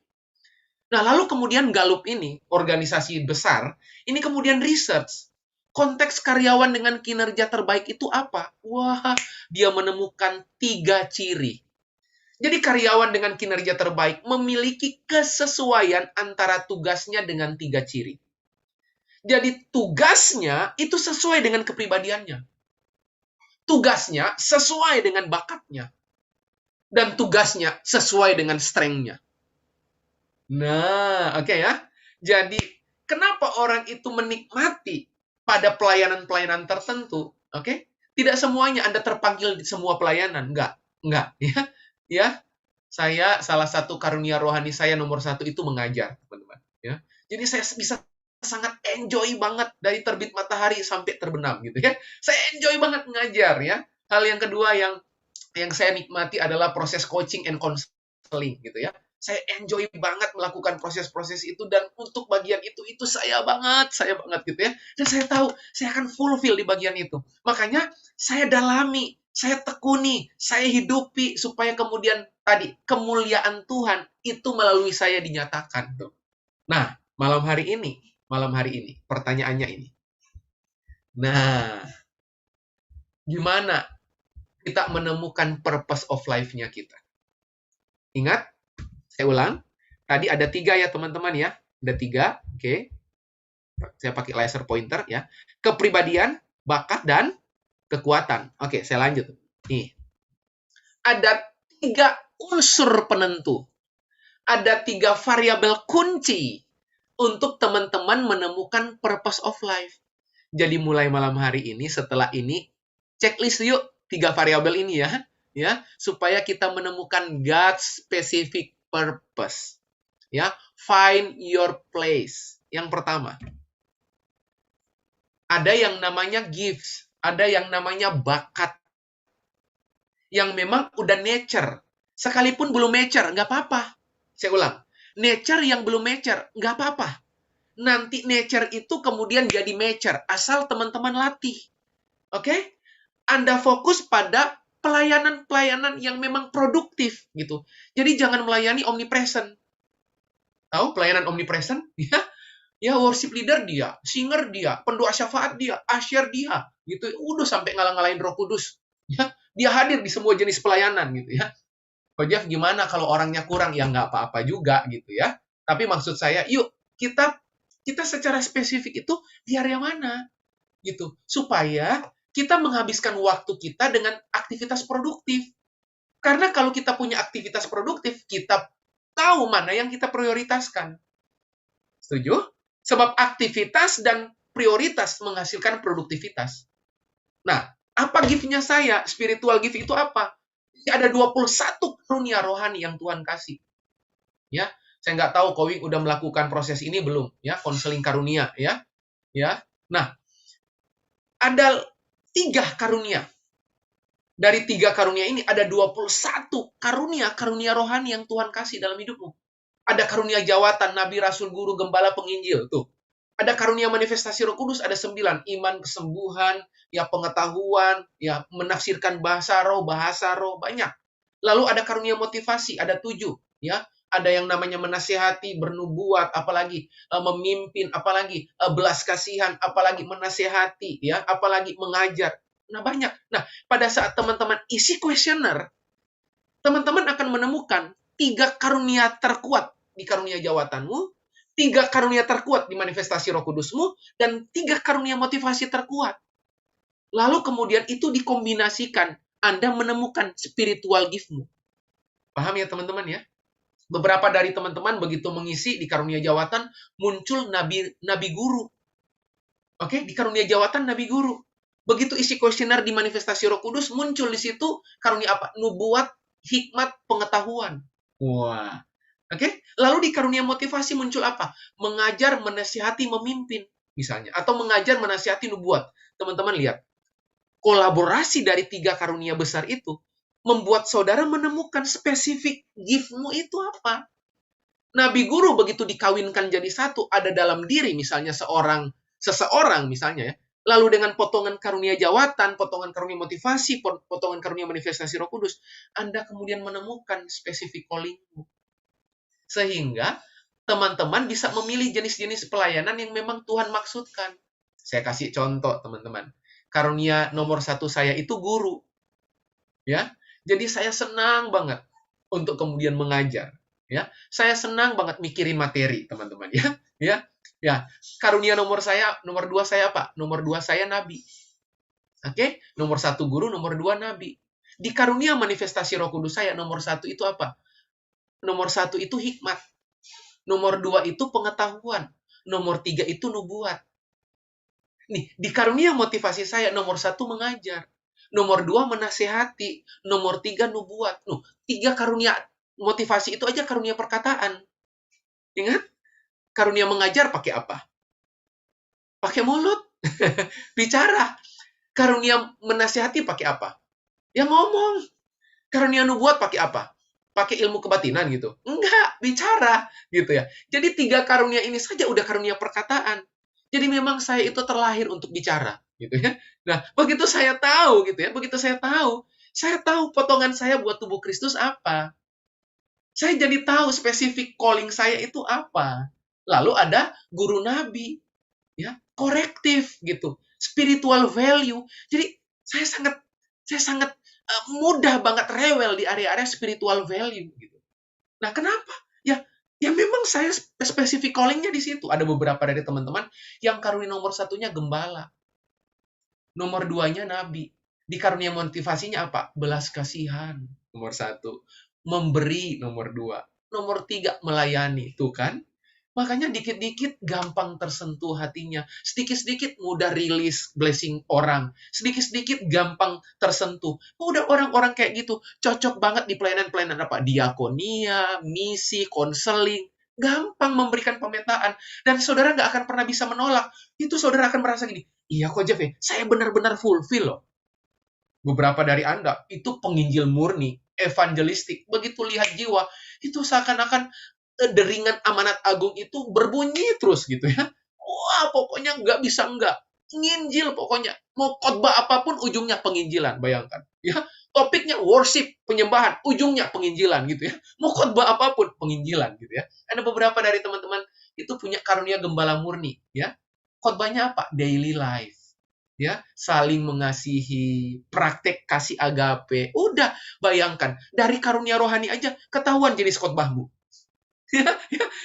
Nah, lalu kemudian Gallup ini, organisasi besar, ini kemudian research. Konteks karyawan dengan kinerja terbaik itu apa? Wah, dia menemukan 3 ciri. Jadi karyawan dengan kinerja terbaik memiliki kesesuaian antara tugasnya dengan 3 ciri. Jadi tugasnya itu sesuai dengan kepribadiannya. Tugasnya sesuai dengan bakatnya. Dan tugasnya sesuai dengan strength-nya. Nah, oke ya. Jadi, kenapa orang itu menikmati pada pelayanan-pelayanan tertentu? Oke? Tidak semuanya Anda terpanggil di semua pelayanan. Enggak. Ya. Ya. Saya, salah satu karunia rohani saya nomor 1 itu mengajar, teman-teman. Ya. Jadi, saya bisa sangat enjoy banget dari terbit matahari sampai terbenam gitu ya. Saya enjoy banget mengajar ya. Hal yang kedua yang saya nikmati adalah proses coaching and counseling gitu ya. Saya enjoy banget melakukan proses-proses itu dan untuk bagian itu saya banget gitu ya. Dan saya tahu saya akan fulfill di bagian itu. Makanya saya dalami, saya tekuni, saya hidupi supaya kemudian tadi kemuliaan Tuhan itu melalui saya dinyatakan tuh. Nah, malam hari ini pertanyaannya ini. Nah, gimana kita menemukan purpose of life-nya kita? Ingat, saya ulang. Tadi ada 3 ya teman-teman ya. Ada 3, oke. Saya pakai laser pointer ya. Kepribadian, bakat, dan kekuatan. Oke, saya lanjut. Nih. Ada 3 unsur penentu. Ada 3 variabel kunci untuk teman-teman menemukan purpose of life. Jadi mulai malam hari ini, setelah ini, checklist yuk 3 variabel ini ya, supaya kita menemukan God's specific purpose. Ya, find your place. Yang pertama, ada yang namanya gifts, ada yang namanya bakat. Yang memang udah nature. Sekalipun belum mature, nggak apa-apa. Saya ulang, nature yang belum mature, nggak apa-apa. Nanti nature itu kemudian jadi mature, asal teman-teman latih. Oke? Anda fokus pada pelayanan-pelayanan yang memang produktif gitu. Jadi jangan melayani omnipresent. Tahu pelayanan omnipresent? Ya worship leader dia, singer dia, pendoa syafaat dia, asyir dia, gitu. Udah sampai ngalah-ngalahin Roh Kudus. Ya, dia hadir di semua jenis pelayanan gitu ya. Ko Jeff, gimana kalau orangnya kurang? Ya nggak apa-apa juga gitu ya. Tapi maksud saya, yuk kita secara spesifik itu di area mana gitu, supaya kita menghabiskan waktu kita dengan aktivitas produktif. Karena kalau kita punya aktivitas produktif, kita tahu mana yang kita prioritaskan. Setuju? Sebab aktivitas dan prioritas menghasilkan produktivitas. Nah, apa gift-nya saya? Spiritual gift itu apa? Ada 21 karunia rohani yang Tuhan kasih. Ya, saya nggak tahu Kowing udah melakukan proses ini belum, ya, konseling karunia, ya. Nah, ada 3 karunia. Dari 3 karunia ini ada 21 karunia rohani yang Tuhan kasih dalam hidupmu. Ada karunia jawatan, nabi, rasul, guru, gembala, penginjil, tuh. Ada karunia manifestasi Roh Kudus, ada 9, iman, kesembuhan, ya pengetahuan, ya menafsirkan bahasa roh, banyak. Lalu ada karunia motivasi, ada 7, ya. Ada yang namanya menasihati, bernubuat, apalagi memimpin, apalagi belas kasihan, apalagi menasihati, ya, apalagi mengajar. Nah, banyak. Nah, pada saat teman-teman isi kuesioner, teman-teman akan menemukan 3 karunia terkuat di karunia jawatanmu, 3 karunia terkuat di manifestasi Roh Kudusmu dan 3 karunia motivasi terkuat. Lalu kemudian itu dikombinasikan, Anda menemukan spiritual gift-mu. Paham ya teman-teman ya? Beberapa dari teman-teman begitu mengisi di karunia jawatan, muncul nabi guru. Oke, di karunia jawatan nabi guru. Begitu isi kuesioner di manifestasi Roh Kudus, muncul di situ karunia apa? Nubuat, hikmat, pengetahuan. Wah. Oke, lalu di karunia motivasi muncul apa? Mengajar, menasihati, memimpin, misalnya. Atau mengajar, menasihati, nubuat. Teman-teman lihat, kolaborasi dari 3 karunia besar itu membuat saudara menemukan spesifik gift-mu itu apa. Nabi guru begitu dikawinkan jadi satu, ada dalam diri misalnya seseorang misalnya ya. Lalu dengan potongan karunia jawatan, potongan karunia motivasi, potongan karunia manifestasi Roh Kudus, Anda kemudian menemukan spesifik calling-mu. Sehingga teman-teman bisa memilih jenis-jenis pelayanan yang memang Tuhan maksudkan. Saya kasih contoh, teman-teman. Karunia nomor 1 saya itu guru. Ya, jadi saya senang banget untuk kemudian mengajar. Ya, saya senang banget mikirin materi, teman-teman. Ya. Karunia nomor 2 saya apa? Nomor 2 saya nabi. Oke, nomor 1 guru, nomor 2 nabi. Di karunia manifestasi Roh Kudus saya, nomor 1 itu apa? Nomor 1 itu hikmat. Nomor 2 itu pengetahuan. Nomor 3 itu nubuat. Nih, di karunia motivasi saya, nomor 1 mengajar. Nomor 2 menasehati. Nomor 3 nubuat. 3 karunia motivasi itu aja karunia perkataan. Ingat? Karunia mengajar pakai apa? Pakai mulut. Bicara. Karunia menasehati pakai apa? Ya ngomong. Karunia nubuat pakai apa? Pakai ilmu kebatinan gitu? Enggak, bicara gitu ya. Jadi 3 karunia ini saja udah karunia perkataan. Jadi memang saya itu terlahir untuk bicara gitu ya. Nah, begitu saya tahu gitu ya, saya tahu potongan saya buat tubuh Kristus apa. Saya jadi tahu spesifik calling saya itu apa. Lalu ada guru nabi ya, korektif gitu, spiritual value. Jadi saya sangat mudah banget rewel di area-area spiritual value gitu. Nah, kenapa? Ya memang saya spesifik calling-nya di situ. Ada beberapa dari teman-teman yang karunia nomor 1-nya gembala. Nomor 2-nya nabi. Di karunia motivasinya apa? Belas kasihan. Nomor 1. Memberi nomor 2. Nomor 3 melayani. Tuh kan? Makanya dikit-dikit gampang tersentuh hatinya. Sedikit-sedikit mudah rilis blessing orang. Sedikit-sedikit gampang tersentuh. Udah orang-orang kayak gitu. Cocok banget di pelayanan-pelayanan apa? Diakonia, misi, konseling. Gampang memberikan pemetaan. Dan saudara nggak akan pernah bisa menolak. Itu saudara akan merasa gini, iya kok Jeff ya, saya benar-benar fulfill loh. Beberapa dari Anda itu penginjil murni, evangelistik. Begitu lihat jiwa, itu seakan-akan deringan amanat agung itu berbunyi terus gitu ya. Wah, pokoknya nggak bisa nggak. Nginjil pokoknya. Mau khotbah apapun ujungnya penginjilan, bayangkan. Ya, topiknya worship, penyembahan, ujungnya penginjilan gitu ya. Mau khotbah apapun penginjilan gitu ya. Ada beberapa dari teman-teman itu punya karunia gembala murni ya. Khotbahnya apa? Daily life. Ya, saling mengasihi, praktek kasih agape. Udah, bayangkan dari karunia rohani aja ketahuan jenis khotbahmu.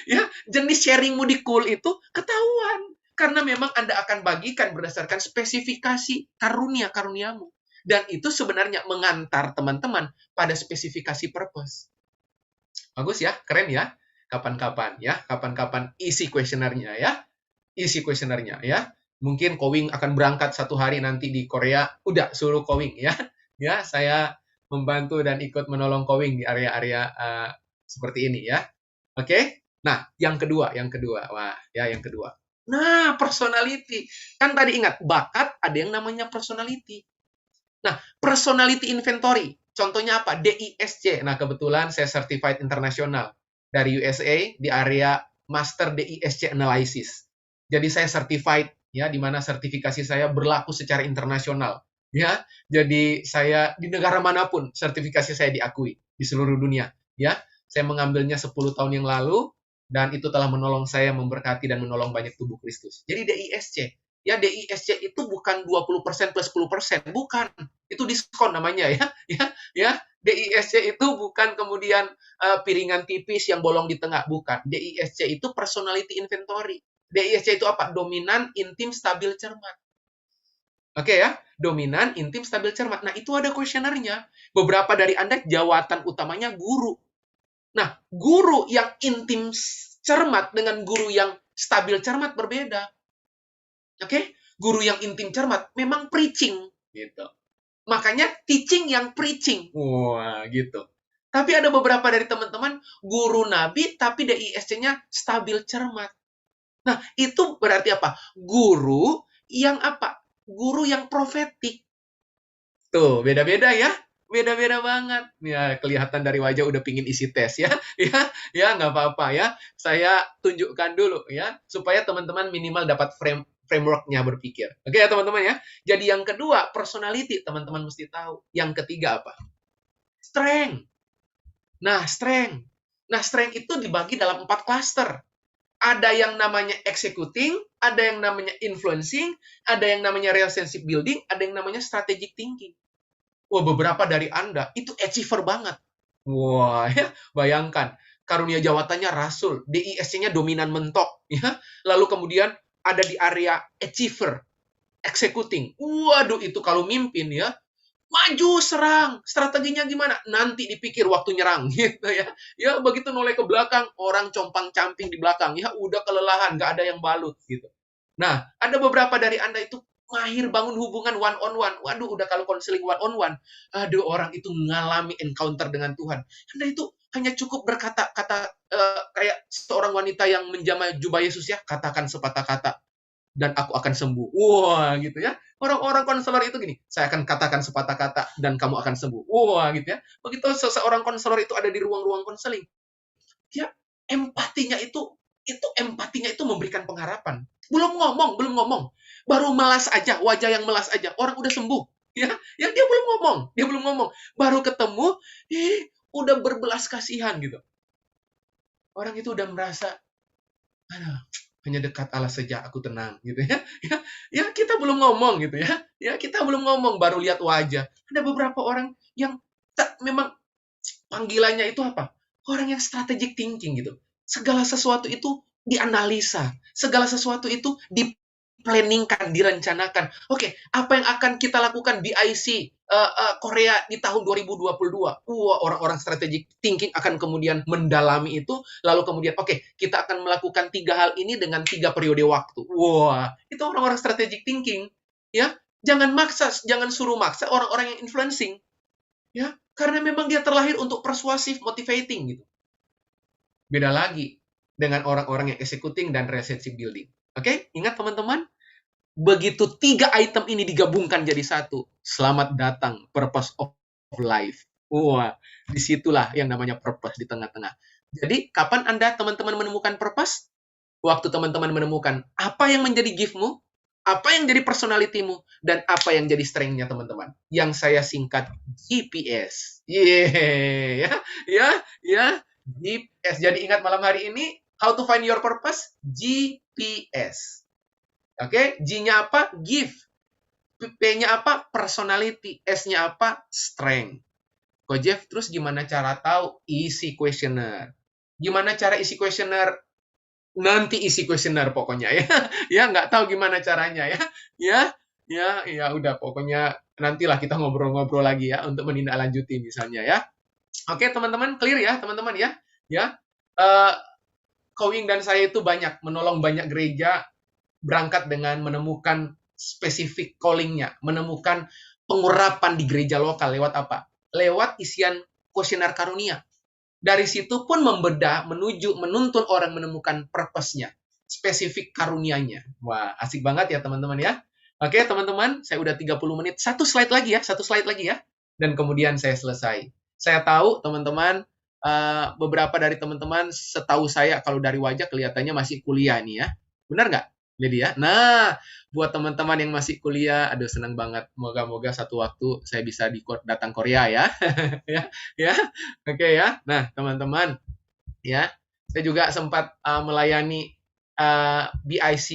Ya, jenis sharingmu di cool itu ketahuan. Karena memang Anda akan bagikan berdasarkan spesifikasi karunia-karuniamu. Dan itu sebenarnya mengantar teman-teman pada spesifikasi purpose. Bagus ya, keren ya. Kapan-kapan isi kuesionernya ya. Isi kuesionernya ya. Mungkin Kowing akan berangkat satu hari nanti di Korea. Udah, suruh Kowing ya. Ya, saya membantu dan ikut menolong Kowing di area-area seperti ini ya. Oke? Nah, yang kedua. Wah, ya yang kedua. Nah, personality. Kan tadi ingat, bakat ada yang namanya personality. Nah, personality inventory. Contohnya apa? DISC. Nah, kebetulan saya certified internasional dari USA di area Master DISC Analysis. Jadi saya certified ya, di mana sertifikasi saya berlaku secara internasional. Ya, jadi saya di negara manapun sertifikasi saya diakui di seluruh dunia. Ya, saya mengambilnya 10 tahun yang lalu, dan itu telah menolong saya memberkati dan menolong banyak tubuh Kristus. Jadi DISC. Ya, DISC itu bukan 20% plus 10%. Bukan. Itu diskon namanya ya. Ya. DISC itu bukan kemudian piringan tipis yang bolong di tengah, bukan. DISC itu personality inventory. DISC itu apa? Dominan, intim, stabil, cermat. Oke ya, dominan, intim, stabil, cermat. Nah, itu ada kuesionernya. Beberapa dari Anda jawatan utamanya guru. Nah, guru yang intim cermat dengan guru yang stabil cermat berbeda. Oke? Guru yang intim cermat memang preaching gitu. Makanya teaching yang preaching. Wah, gitu. Tapi ada beberapa dari teman-teman guru nabi tapi DISC-nya stabil cermat. Nah, itu berarti apa? Guru yang apa? Guru yang profetik. Tuh, beda-beda ya. Beda-beda banget. Ya, kelihatan dari wajah udah pingin isi tes ya. Ya, nggak apa-apa ya. Saya tunjukkan dulu ya, supaya teman-teman minimal dapat framework-nya berpikir. Oke ya teman-teman ya. Jadi yang kedua, personality teman-teman mesti tahu. Yang ketiga apa? Strength. Strength itu dibagi dalam 4 cluster. Ada yang namanya executing, ada yang namanya influencing, ada yang namanya relationship building, ada yang namanya strategic thinking. Wah, beberapa dari Anda itu achiever banget. Wah, ya, bayangkan. Karunia jawatannya rasul, DISC-nya dominan mentok. Ya. Lalu kemudian ada di area achiever, executing. Waduh, itu kalau mimpin ya, maju serang, strateginya gimana? Nanti dipikir waktu nyerang gitu ya. Ya begitu noleh ke belakang, orang compang-camping di belakang, ya udah kelelahan, nggak ada yang balut gitu. Nah, ada beberapa dari Anda itu mahir bangun hubungan one on one. Waduh, udah kalau konseling one on one, aduh orang itu mengalami encounter dengan Tuhan. Anda itu hanya cukup berkata-kata kayak seorang wanita yang menjamah jubah Yesus ya, katakan sepatah kata dan aku akan sembuh. Wah, gitu ya. Orang-orang konselor itu gini, saya akan katakan sepatah kata dan kamu akan sembuh. Wah, gitu ya. Begitu seseorang konselor itu ada di ruang-ruang konseling, dia empatinya itu memberikan pengharapan. Belum ngomong. Baru melas aja, wajah yang melas aja, orang udah sembuh. Ya dia belum ngomong. Baru ketemu, udah berbelas kasihan gitu. Orang itu udah merasa, aduh, hanya dekat Allah saja aku tenang gitu ya. Ya kita belum ngomong gitu ya. Ya kita belum ngomong baru lihat wajah. Ada beberapa orang yang memang panggilannya itu apa? Orang yang strategic thinking gitu. Segala sesuatu itu dianalisa, segala sesuatu itu diplanningkan, direncanakan. Oke, apa yang akan kita lakukan BIC Korea di tahun 2022? Wah, orang-orang strategic thinking akan kemudian mendalami itu, lalu kemudian oke, kita akan melakukan 3 hal ini dengan 3 periode waktu. Wah, itu orang-orang strategic thinking, ya. Jangan suruh maksa orang-orang yang influencing. Ya, karena memang dia terlahir untuk persuasif, motivating gitu. Beda lagi dengan orang-orang yang executing dan relationship building. Oke, ingat teman-teman, begitu 3 item ini digabungkan jadi satu, selamat datang purpose of life. Wah, disitulah yang namanya purpose di tengah-tengah. Jadi, kapan Anda teman-teman menemukan purpose? Waktu teman-teman menemukan apa yang menjadi gift-mu, apa yang jadi personality-mu, dan apa yang jadi strength-nya teman-teman. Yang saya singkat GPS. Ya. GPS. Jadi ingat malam hari ini, how to find your purpose? GPS. Oke, G-nya apa? Give. P-nya apa? Personality. S-nya apa? Strength. Kok Jeff, terus gimana cara tahu? Isi questionnaire. Gimana cara isi questionnaire? Nanti isi kuesioner pokoknya ya. Ya nggak tahu gimana caranya ya. Ya udah pokoknya nantilah kita ngobrol-ngobrol lagi ya untuk menindaklanjuti misalnya ya. Oke, teman-teman, clear ya, teman-teman ya. Ya. Kowing dan saya itu menolong banyak gereja berangkat dengan menemukan spesifik calling-nya, menemukan pengurapan di gereja lokal lewat apa? Lewat isian kuesioner karunia. Dari situ pun membedah, menuntun orang menemukan purpose-nya, spesifik karunianya. Wah, asik banget ya teman-teman ya. Oke teman-teman, saya udah 30 menit. Satu slide lagi ya. Dan kemudian saya selesai. Saya tahu teman-teman, beberapa dari teman-teman setahu saya kalau dari wajah kelihatannya masih kuliah nih ya. Benar nggak, Lydia? Nah, buat teman-teman yang masih kuliah, aduh senang banget. Moga-moga satu waktu saya bisa datang Korea ya. ya. Oke ya. Nah, teman-teman, ya. Saya juga sempat melayani BIC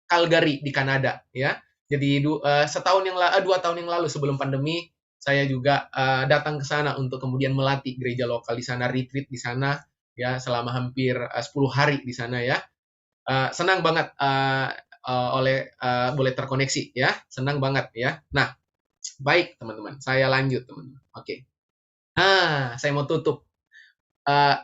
Calgary di Kanada ya. Jadi 2 tahun yang lalu sebelum pandemi Saya juga datang ke sana untuk kemudian melatih gereja lokal di sana, retreat di sana, ya selama hampir 10 hari di sana ya. Senang banget boleh terkoneksi ya, senang banget ya. Nah, baik teman-teman, saya lanjut teman-teman. Oke. Nah, saya mau tutup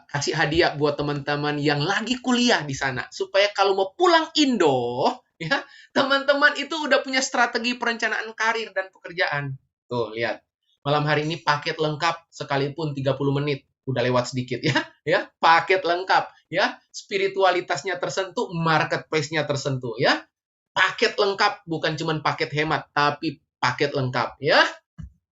kasih hadiah buat teman-teman yang lagi kuliah di sana supaya kalau mau pulang Indo ya teman-teman itu udah punya strategi perencanaan karir dan pekerjaan. Tuh lihat, malam hari ini paket lengkap sekalipun 30 menit udah lewat sedikit ya ya paket lengkap ya, spiritualitasnya tersentuh, marketplace-nya tersentuh ya, paket lengkap, bukan cuma paket hemat tapi paket lengkap ya.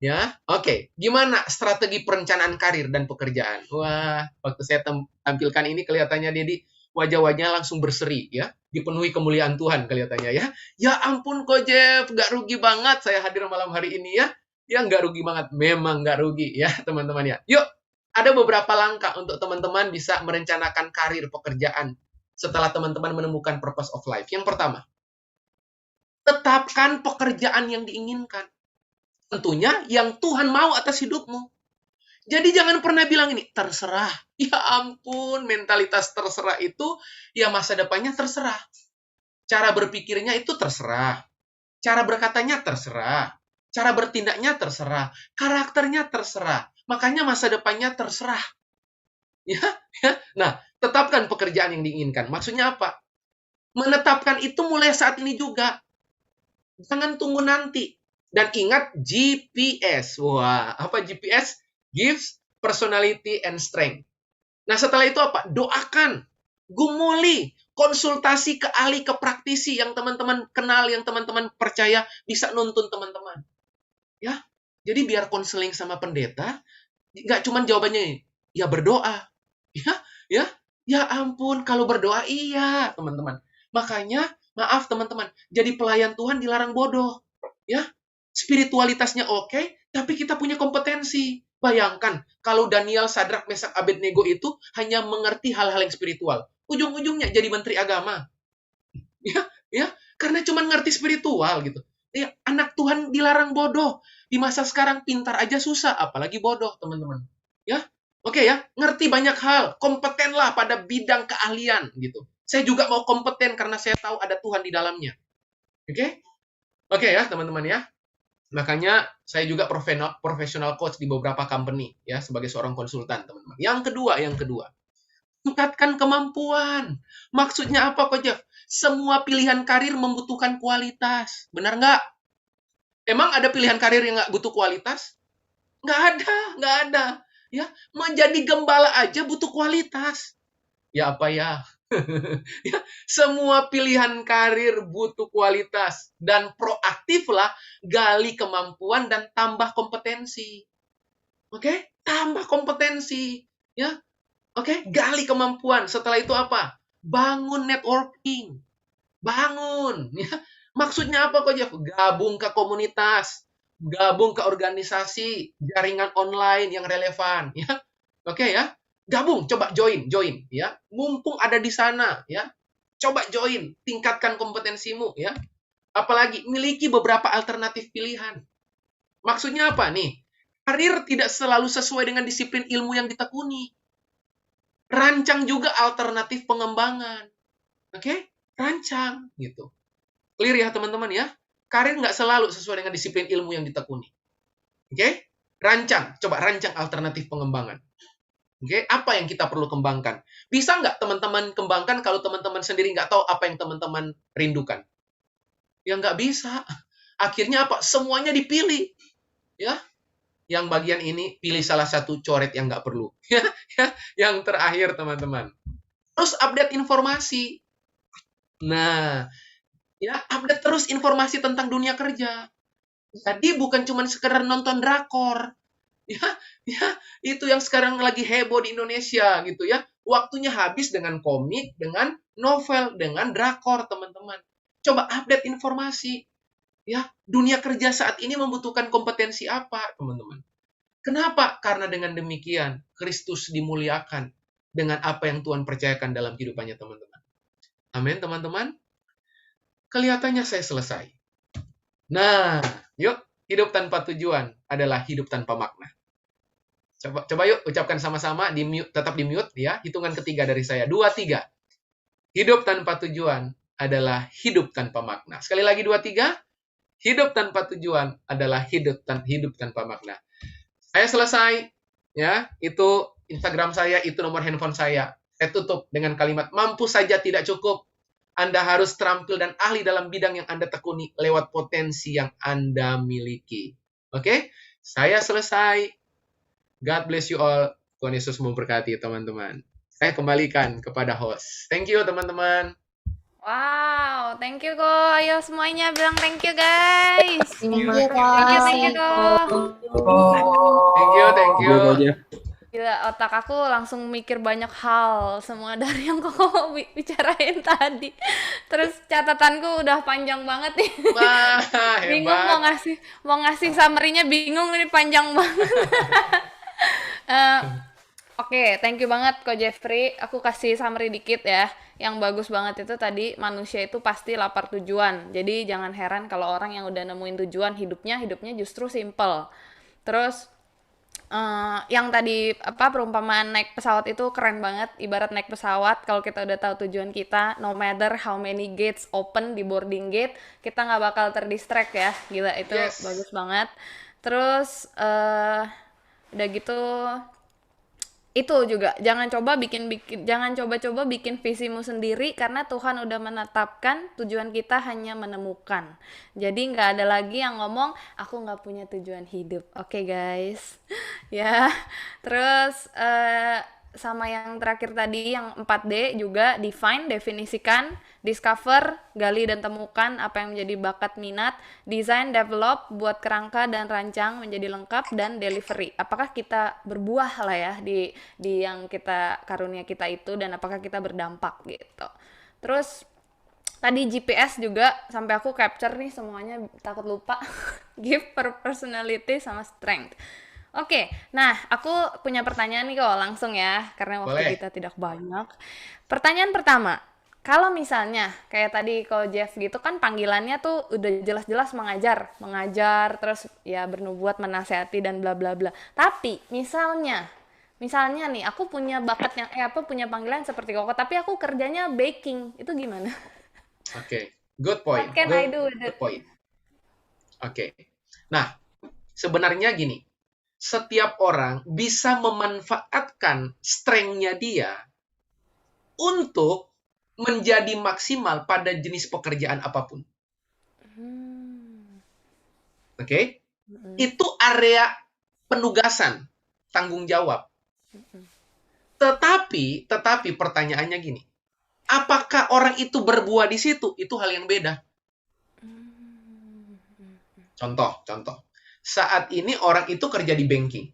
Ya, oke. Gimana strategi perencanaan karir dan pekerjaan? Wah, waktu saya tampilkan ini kelihatannya Dedi wajah-wajahnya langsung berseri ya, dipenuhi kemuliaan Tuhan kelihatannya ya. Ya ampun kok Jeff, nggak rugi banget saya hadir malam hari ini ya. Ya nggak rugi banget, memang nggak rugi ya teman-teman ya. Yuk, ada beberapa langkah untuk teman-teman bisa merencanakan karir pekerjaan setelah teman-teman menemukan purpose of life. Yang pertama, tetapkan pekerjaan yang diinginkan. Tentunya yang Tuhan mau atas hidupmu. Jadi jangan pernah bilang ini, terserah. Ya ampun, mentalitas terserah itu, ya masa depannya terserah. Cara berpikirnya itu terserah. Cara berkatanya terserah. Cara bertindaknya terserah. Karakternya terserah. Makanya masa depannya terserah. Ya, ya. Nah, tetapkan pekerjaan yang diinginkan. Maksudnya apa? Menetapkan itu mulai saat ini juga. Jangan tunggu nanti. Dan ingat GPS. Wah, apa GPS? Gives personality and strength. Nah, setelah itu apa? Doakan, gumuli, konsultasi ke ahli, ke praktisi yang teman-teman kenal, yang teman-teman percaya bisa nuntun teman-teman. Ya, jadi biar konseling sama pendeta, nggak cuma jawabannya, ya berdoa. Ya, ya, ya ampun, kalau berdoa iya, teman-teman. Makanya, maaf teman-teman, jadi pelayan Tuhan dilarang bodoh. Ya, spiritualitasnya oke, tapi kita punya kompetensi. Bayangkan, kalau Daniel, Sadrak, Mesak, Abednego itu hanya mengerti hal-hal yang spiritual. Ujung-ujungnya jadi menteri agama. Ya, ya, karena cuma ngerti spiritual gitu. Ya, anak Tuhan dilarang bodoh. Di masa sekarang pintar aja susah, apalagi bodoh, teman-teman. Ya, oke ya, ngerti banyak hal, kompetenlah pada bidang keahlian gitu. Saya juga mau kompeten karena saya tahu ada Tuhan di dalamnya. Oke? Oke ya, teman-teman ya. Makanya saya juga profesional coach di beberapa company ya sebagai seorang konsultan, teman-teman. Yang kedua, tingkatkan kemampuan. Maksudnya apa, Coach Jeff? Semua pilihan karir membutuhkan kualitas. Benar nggak? Emang ada pilihan karir yang nggak butuh kualitas? Nggak ada, nggak ada. Ya, menjadi gembala aja butuh kualitas. Ya apa ya? Ya, semua pilihan karir butuh kualitas dan proaktiflah gali kemampuan dan tambah kompetensi. Oke? Tambah kompetensi, ya. Oke, gali kemampuan. Setelah itu apa? Bangun networking. Bangun, ya. Maksudnya apa kok, Jeff? Gabung ke komunitas, gabung ke organisasi, jaringan online yang relevan, ya. Oke ya. Gabung, coba join ya. Mumpung ada di sana, ya. Coba join, tingkatkan kompetensimu, ya. Apalagi miliki beberapa alternatif pilihan. Maksudnya apa nih? Karir tidak selalu sesuai dengan disiplin ilmu yang ditekuni. Rancang juga alternatif pengembangan. Oke? Rancang, gitu. Clear ya, teman-teman ya? Karir nggak selalu sesuai dengan disiplin ilmu yang ditekuni. Oke? Rancang. Coba rancang alternatif pengembangan. Oke, apa yang kita perlu kembangkan? Bisa nggak teman-teman kembangkan kalau teman-teman sendiri nggak tahu apa yang teman-teman rindukan? Ya nggak bisa. Akhirnya apa? Semuanya dipilih. Ya, yang bagian ini pilih salah satu, coret yang nggak perlu. Yang terakhir, teman-teman. Terus update informasi. Nah, ya update terus informasi tentang dunia kerja. Jadi bukan cuma sekedar nonton drakor. Ya, ya, itu yang sekarang lagi heboh di Indonesia gitu ya. Waktunya habis dengan komik, dengan novel, dengan drakor, teman-teman. Coba update informasi. Ya, dunia kerja saat ini membutuhkan kompetensi apa, teman-teman? Kenapa? Karena dengan demikian Kristus dimuliakan dengan apa yang Tuhan percayakan dalam kehidupannya, teman-teman. Amin, teman-teman. Kelihatannya saya selesai. Nah, yuk Hidup tanpa tujuan adalah hidup tanpa makna. Coba yuk ucapkan sama-sama, di mute, tetap di mute ya. Hitungan ketiga dari saya. 2, 3. Hidup tanpa tujuan adalah hidup tanpa makna. Sekali lagi 2, 3. Hidup tanpa tujuan adalah hidup tanpa makna. Saya selesai ya. Itu Instagram saya, itu nomor handphone saya. Saya tutup dengan kalimat, mampu saja tidak cukup. Anda harus terampil dan ahli dalam bidang yang Anda tekuni lewat potensi yang Anda miliki. Oke? Saya selesai. God bless you all. Tuhan Yesus memberkati teman-teman. Saya kembalikan kepada host. Thank you teman-teman. Wow, thank you Ko. Ayo semuanya bilang thank you guys. Thank you, Thank you, thank you Ko. Thank you. Gila, otak aku langsung mikir banyak hal semua dari yang kok bicarain tadi. Terus catatanku udah panjang banget nih. Wah, Bingung hebat. mau ngasih summary-nya, bingung ini panjang banget. Oke, thank you banget Ko Jeffrey. Aku kasih summary dikit ya. Yang bagus banget itu tadi, manusia itu pasti lapar tujuan. Jadi jangan heran kalau orang yang udah nemuin tujuan hidupnya justru simple. Terus yang tadi perumpamaan naik pesawat itu keren banget. Ibarat naik pesawat, kalau kita udah tahu tujuan kita, no matter how many gates open di boarding gate, kita nggak bakal terdistract ya. Gila, itu Yes. bagus banget. Terus udah gitu, itu juga jangan coba-coba bikin visimu sendiri, karena Tuhan udah menetapkan tujuan kita hanya menemukan. Jadi nggak ada lagi yang ngomong aku nggak punya tujuan hidup. Oke, guys. Ya. Terus sama yang terakhir tadi yang 4D juga, definisikan, discover, gali dan temukan apa yang menjadi bakat minat, design, develop, buat kerangka dan rancang menjadi lengkap, dan delivery. Apakah kita berbuah lah ya di yang karunia kita itu, dan apakah kita berdampak gitu. Terus tadi GPS juga sampai aku capture nih semuanya, takut lupa. Gift, personality, sama strength. Oke, nah aku punya pertanyaan nih kok langsung ya, karena waktu Boleh. kita tidak banyak. Pertanyaan pertama, kalau misalnya kayak tadi kalau Jeff gitu kan panggilannya tuh udah jelas-jelas mengajar, terus ya bernubuat, menasehati dan bla bla bla. Tapi misalnya nih aku punya bakatnya punya panggilan seperti Koko, tapi aku kerjanya baking, itu gimana? Oke. Good point. What can I do with Good it? point. Oke. Nah, sebenarnya gini. Setiap orang bisa memanfaatkan strength-nya dia untuk menjadi maksimal pada jenis pekerjaan apapun. Oke? Itu area penugasan, tanggung jawab. Tetapi pertanyaannya gini. Apakah orang itu berbuah di situ? Itu hal yang beda. Contoh. Saat ini orang itu kerja di banking.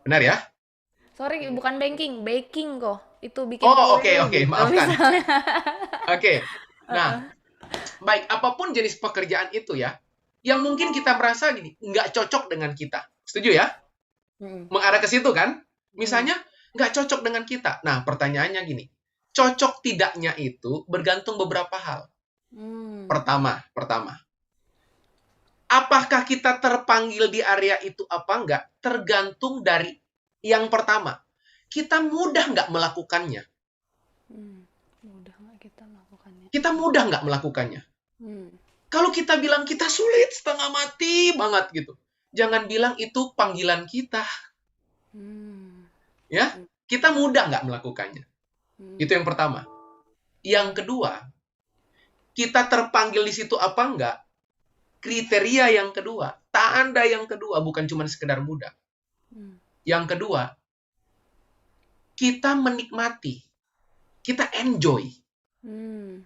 Benar ya? Sorry, bukan banking, baking kok. Itu bikin Oh, kue oke, gitu, maafkan. misalnya. Oke. Nah, baik, apapun jenis pekerjaan itu ya, yang mungkin kita merasa gini, nggak cocok dengan kita. Setuju ya? Mengarah ke situ kan? Misalnya, nggak cocok dengan kita. Nah, pertanyaannya gini, cocok tidaknya itu bergantung beberapa hal. Pertama, apakah kita terpanggil di area itu apa enggak? Tergantung dari yang pertama. Kita mudah nggak melakukannya? Kita mudah nggak melakukannya? Kalau kita bilang kita sulit, setengah mati banget gitu. Jangan bilang itu panggilan kita. Ya, kita mudah nggak melakukannya. Itu yang pertama. Yang kedua, kita terpanggil di situ apa enggak? Kriteria yang kedua, tanda yang kedua, bukan cuma sekedar mudah. Yang kedua, kita menikmati, kita enjoy.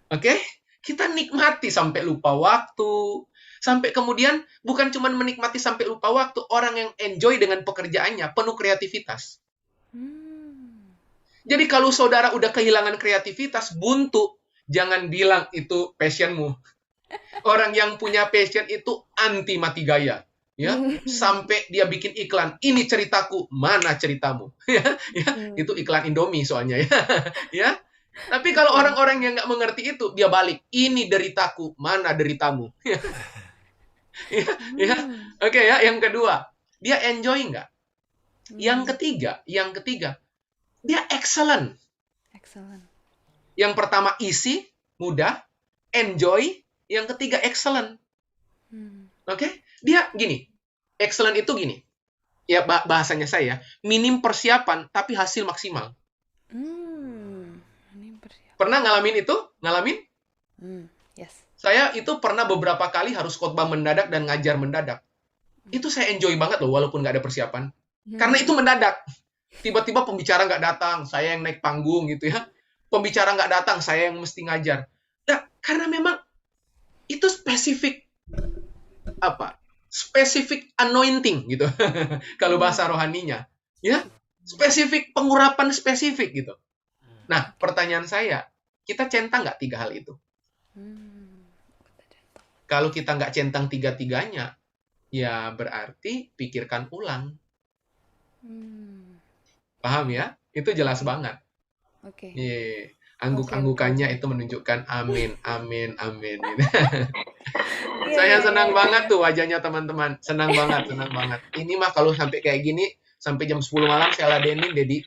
Oke? Kita nikmati sampai lupa waktu, sampai kemudian bukan cuma menikmati sampai lupa waktu, orang yang enjoy dengan pekerjaannya, penuh kreativitas. Jadi kalau saudara udah kehilangan kreativitas, buntu, jangan bilang itu passionmu. Orang yang punya passion itu anti mati gaya, ya. Sampai dia bikin iklan, ini ceritaku, mana ceritamu? Itu iklan Indomie soalnya ya. Ya. Tapi kalau orang-orang yang nggak mengerti itu, dia balik, ini deritaku, mana deritamu? Ya, ya. Hmm. Oke ya, yang kedua, dia enjoy nggak? Yang Hmm. ketiga, dia excellent. Excellent. Yang pertama easy, mudah, enjoy, yang ketiga excellent. Hmm. Oke? Dia gini. Excellent itu gini. Ya bahasanya saya, minim persiapan tapi hasil maksimal. Hmm. Ini persiapan. Pernah ngalamin itu? Ngalamin? Hmm. Yes. Saya itu pernah beberapa kali harus khotbah mendadak dan ngajar mendadak. Itu saya enjoy banget loh, walaupun nggak ada persiapan. Karena Hmm. itu mendadak. Tiba-tiba pembicara nggak datang, saya yang naik panggung gitu ya. Pembicara nggak datang, saya yang mesti ngajar. Nah, karena memang itu spesifik apa? Spesifik anointing gitu. Kalau Hmm. bahasa rohaninya, ya. Spesifik pengurapan spesifik gitu. Nah, pertanyaan saya, kita centang nggak tiga hal itu? Hmm. Kalau kita nggak centang tiga-tiganya, ya berarti pikirkan ulang. Hmm. Paham ya? Itu jelas Oke. banget. Oke. Iya. Oke, oke, Angguk-anggukannya oke. itu menunjukkan amin, amin, amin. Gitu. Iya, Saya iya, iya, senang iya, banget iya. tuh wajahnya teman-teman. Senang banget, senang banget. Ini mah kalau sampai kayak gini, sampai jam 10 malam saya ladenin, Dedi.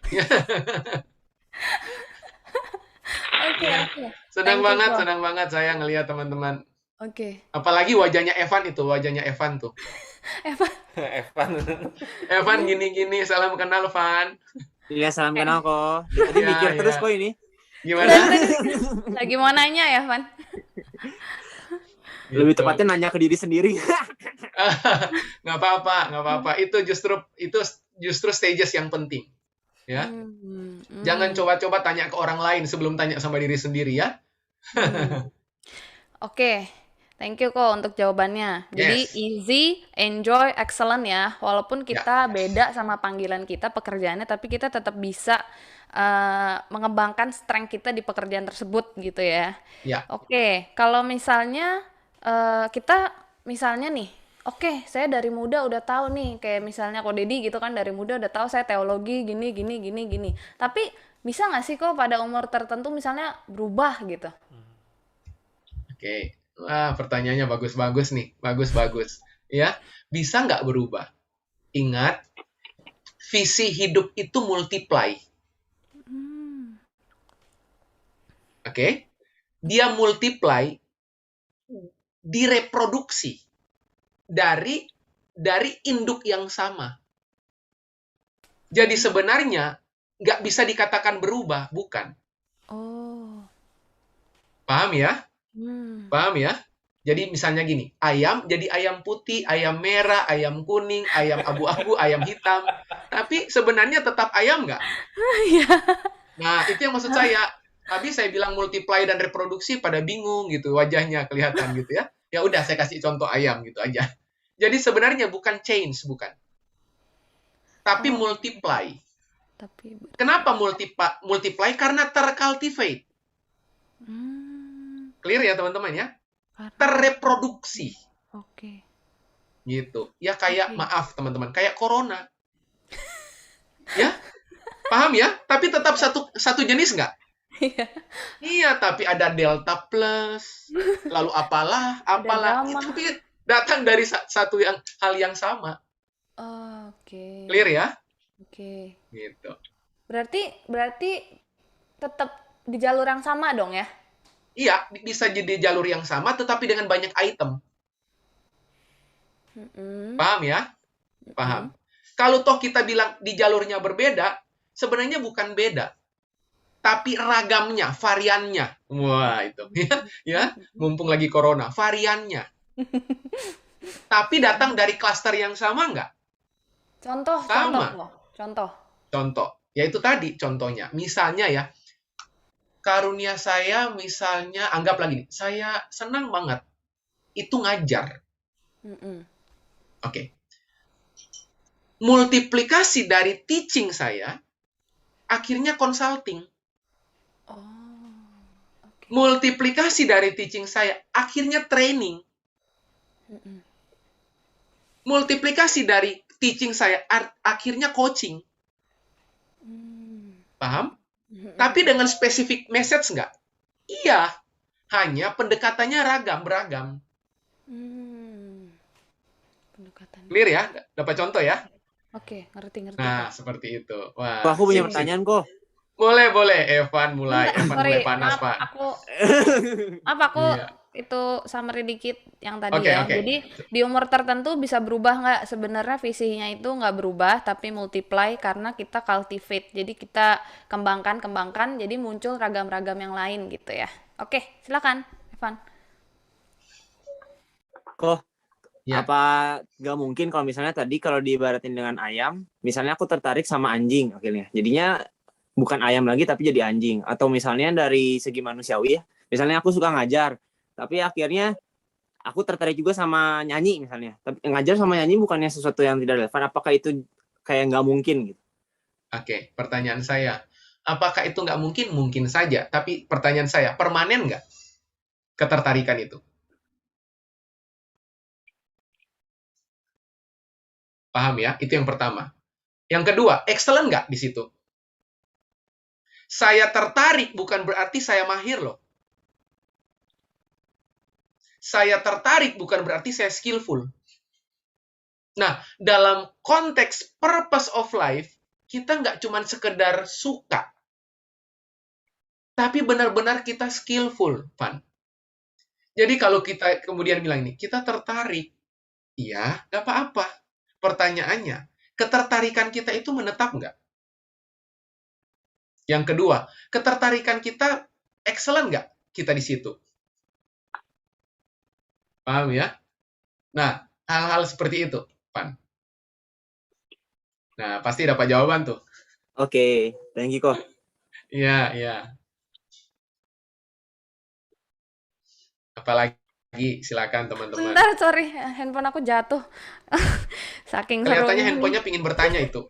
Oke, Ya. oke. Thank you, Ko. Senang banget saya ngelihat teman-teman. Oke. Apalagi wajahnya Evan itu, wajahnya Evan tuh. Evan, Evan. Evan gini-gini, salam kenal, Van. Iya, salam eh, kenal kok. Dari tadi Ya, mikir terus ya. kok ini. dari Gimana? tadi lagi mau nanya ya, Van? Lebih Gitu. tepatnya nanya ke diri sendiri. Nggak apa-apa, nggak apa-apa. Itu justru stages yang penting. Ya. Hmm, Jangan hmm, coba-coba tanya ke orang lain sebelum tanya sama diri sendiri ya. hmm. Oke, thank you kok untuk jawabannya. Jadi Yes. easy, enjoy, excellent ya. Walaupun Ya, kita beda sama panggilan kita pekerjaannya, tapi kita tetap bisa mengembangkan strength kita di pekerjaan tersebut gitu ya. ya. Oke, kalau misalnya kita misalnya nih, oke, saya dari muda udah tahu nih, kayak misalnya kok Dedi gitu kan dari muda udah tahu saya teologi gini gini gini gini. Tapi bisa nggak sih kok pada umur tertentu misalnya berubah gitu? Oke. Wah, pertanyaannya bagus-bagus nih. Bagus-bagus. Ya, bisa nggak berubah? Ingat, visi hidup itu multiply. Hmm. Oke? Dia multiply, direproduksi dari induk yang sama. Jadi sebenarnya nggak bisa dikatakan berubah, bukan. Oh. Paham ya? Hmm. Paham ya? Jadi misalnya gini, ayam jadi ayam putih, ayam merah, ayam kuning, ayam abu-abu, ayam hitam. Tapi sebenarnya tetap ayam nggak? Iya. Nah, itu yang maksud saya. Habis saya bilang multiply dan reproduksi pada bingung gitu, wajahnya kelihatan gitu ya. Ya udah saya kasih contoh ayam gitu aja. Jadi sebenarnya bukan change, bukan. Tapi Oh, multiply. tapi Kenapa multiply? Karena tercultivate. hmm, Clear ya teman-teman ya? karena Terreproduksi. oke. Gitu. Ya kayak, Oke. maaf teman-teman, kayak corona. Ya, paham ya? Tapi tetap satu jenis nggak? Iya. Iya, tapi ada Delta Plus, lalu Ada apalah. gamma. Itu tapi datang dari satu hal yang sama. Oh, oke. Clear ya? Oke. Gitu. Berarti tetap di jalur yang sama dong ya? Iya, bisa jadi jalur yang sama tetapi dengan banyak item. Mm-mm. Paham ya? Mm-mm. Paham. Kalau toh kita bilang di jalurnya berbeda, sebenarnya bukan beda, tapi ragamnya, variannya. Wah, itu. Ya, mumpung lagi corona, variannya. Tapi datang dari klaster yang sama nggak? Contoh, contoh Sama. loh. Contoh. Contoh. Yaitu tadi contohnya. Misalnya ya, karunia saya misalnya, anggap lagi nih, saya senang banget. Itu ngajar. Mm-mm. Oke. Multiplikasi dari teaching saya, akhirnya consulting. Oh, oke. Multiplikasi dari teaching saya, akhirnya training. Mm-mm. Multiplikasi dari teaching saya, akhirnya coaching. Mm. Paham? Mm-mm. Tapi dengan spesifik message nggak? Iya. Hanya pendekatannya beragam. Mm. Pendekatan. Clear ya? Dapat contoh ya? Oke, ngerti Nah, Kak. seperti itu. Kok Wah, aku punya sip, sip. pertanyaan kok. Boleh. Evan mulai. Bentar, Evan sorry, mulai panas, maaf, Pak. aku Iya. itu summary dikit yang tadi Oke, ya. oke. Jadi di umur tertentu bisa berubah nggak? Sebenarnya visinya itu nggak berubah, tapi multiply karena kita cultivate. Jadi kita kembangkan, jadi muncul ragam-ragam yang lain gitu ya. Oke, silakan, Evan. Kok Ya. apa nggak mungkin kalau misalnya tadi kalau diibaratin dengan ayam, misalnya aku tertarik sama anjing akhirnya. Jadinya bukan ayam lagi tapi jadi anjing. Atau misalnya dari segi manusiawi ya, misalnya aku suka ngajar, tapi akhirnya aku tertarik juga sama nyanyi misalnya. Tapi ngajar sama nyanyi bukannya sesuatu yang tidak relevan. Apakah itu kayak nggak mungkin gitu? Oke, pertanyaan saya. Apakah itu nggak mungkin? Mungkin saja. Tapi pertanyaan saya, permanen nggak ketertarikan itu? Paham ya? Itu yang pertama. Yang kedua, excellent nggak di situ? Saya tertarik bukan berarti saya mahir loh. Saya tertarik bukan berarti saya skillful. Nah, dalam konteks purpose of life, kita nggak cuma sekedar suka, tapi benar-benar kita skillful, Van. Jadi kalau kita kemudian bilang ini, kita tertarik, ya nggak apa-apa. Pertanyaannya, ketertarikan kita itu menetap nggak? Yang kedua, ketertarikan kita excellent nggak kita di situ? Paham ya? Nah, hal-hal seperti itu, Pan. Nah, pasti dapat jawaban tuh. Oke, thank you kok. Iya. Apalagi, silakan teman-teman. Bentar, sorry, handphone aku jatuh. Saking Kelihatannya serunya nih. handphonenya pingin bertanya itu.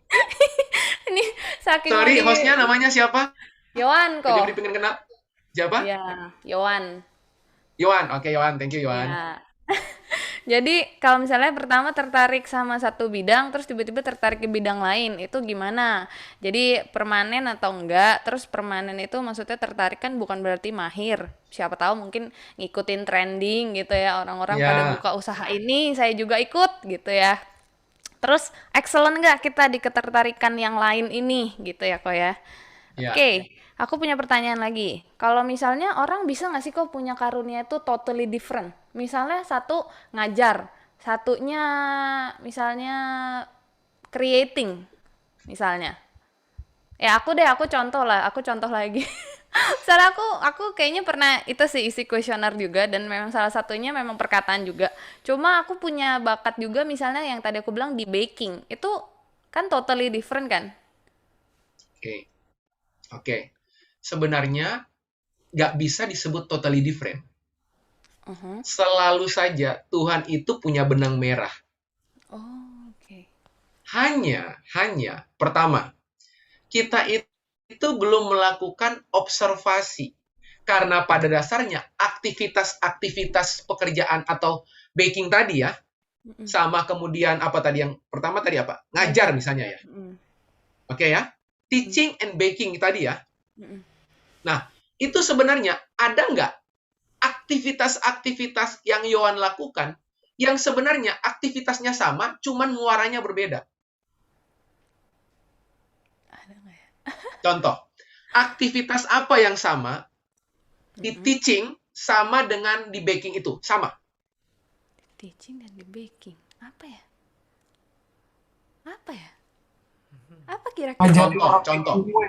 Ini saking Sorry, mau hostnya namanya siapa? Yohan kok. Jadi pengen kenal. Siapa? Iya, Yohan. Yohan. Oke, Yohan. Thank you, Yohan. Ya. Jadi kalau misalnya pertama tertarik sama satu bidang, terus tiba-tiba tertarik ke bidang lain, itu gimana? Jadi permanen atau enggak? Terus permanen itu maksudnya tertarik kan bukan berarti mahir. Siapa tahu mungkin ngikutin trending gitu ya, orang-orang pada Ya, buka usaha ini, saya juga ikut gitu ya. Terus excellent nggak kita di ketertarikan yang lain ini gitu ya kok ya? ya. Oke, aku punya pertanyaan lagi. Kalau misalnya orang bisa nggak sih kok punya karunia itu totally different? Misalnya satu ngajar, satunya misalnya creating, misalnya. Ya aku contoh lagi. Misalnya aku kayaknya pernah itu sih isi kuesioner juga dan memang salah satunya memang perkataan juga. Cuma aku punya bakat juga misalnya yang tadi aku bilang di baking. Itu kan totally different kan? Oke. Sebenarnya nggak bisa disebut totally different. Uh-huh. Selalu saja Tuhan itu punya benang merah. Oh, oke. Hanya, pertama, kita itu belum melakukan observasi. Karena pada dasarnya aktivitas-aktivitas pekerjaan atau baking tadi ya, Mm-mm. sama kemudian apa tadi yang pertama tadi apa? Ngajar misalnya ya. Mm-mm. Oke ya. Teaching and baking tadi ya. Mm-mm. Nah, itu sebenarnya ada nggak aktivitas-aktivitas yang Yohan lakukan yang sebenarnya aktivitasnya sama, cuman muaranya berbeda? Ada nggak ya? Contoh, aktivitas apa yang sama di Mm-mm. teaching sama dengan di baking itu? Sama. Teaching dan di baking. Apa ya? Apa kira-kira? Ajarin Contoh, orang contoh. bikin kue.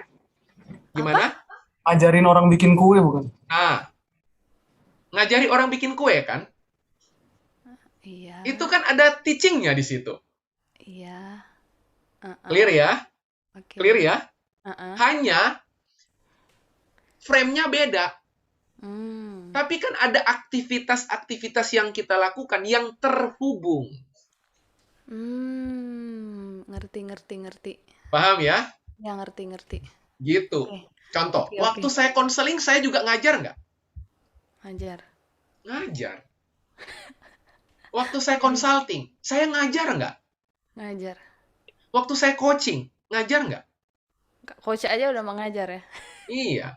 Gimana? Ajarin orang bikin kue bukan? Nah, ngajari orang bikin kue kan? Iya. Itu kan ada teachingnya di situ. Iya. Clear ya? Oke. Clear ya? Uh-uh. Hanya frame-nya beda. Hmm. Tapi kan ada aktivitas-aktivitas yang kita lakukan yang terhubung. Ngerti. Paham ya? Ya, ngerti. Gitu. Oke. Contoh, Oke. waktu saya konseling, saya juga ngajar nggak? Ngajar. Ngajar. Waktu saya consulting, saya ngajar nggak? Ngajar. Waktu saya coaching, ngajar nggak? Coach aja udah mengajar ya. Iya.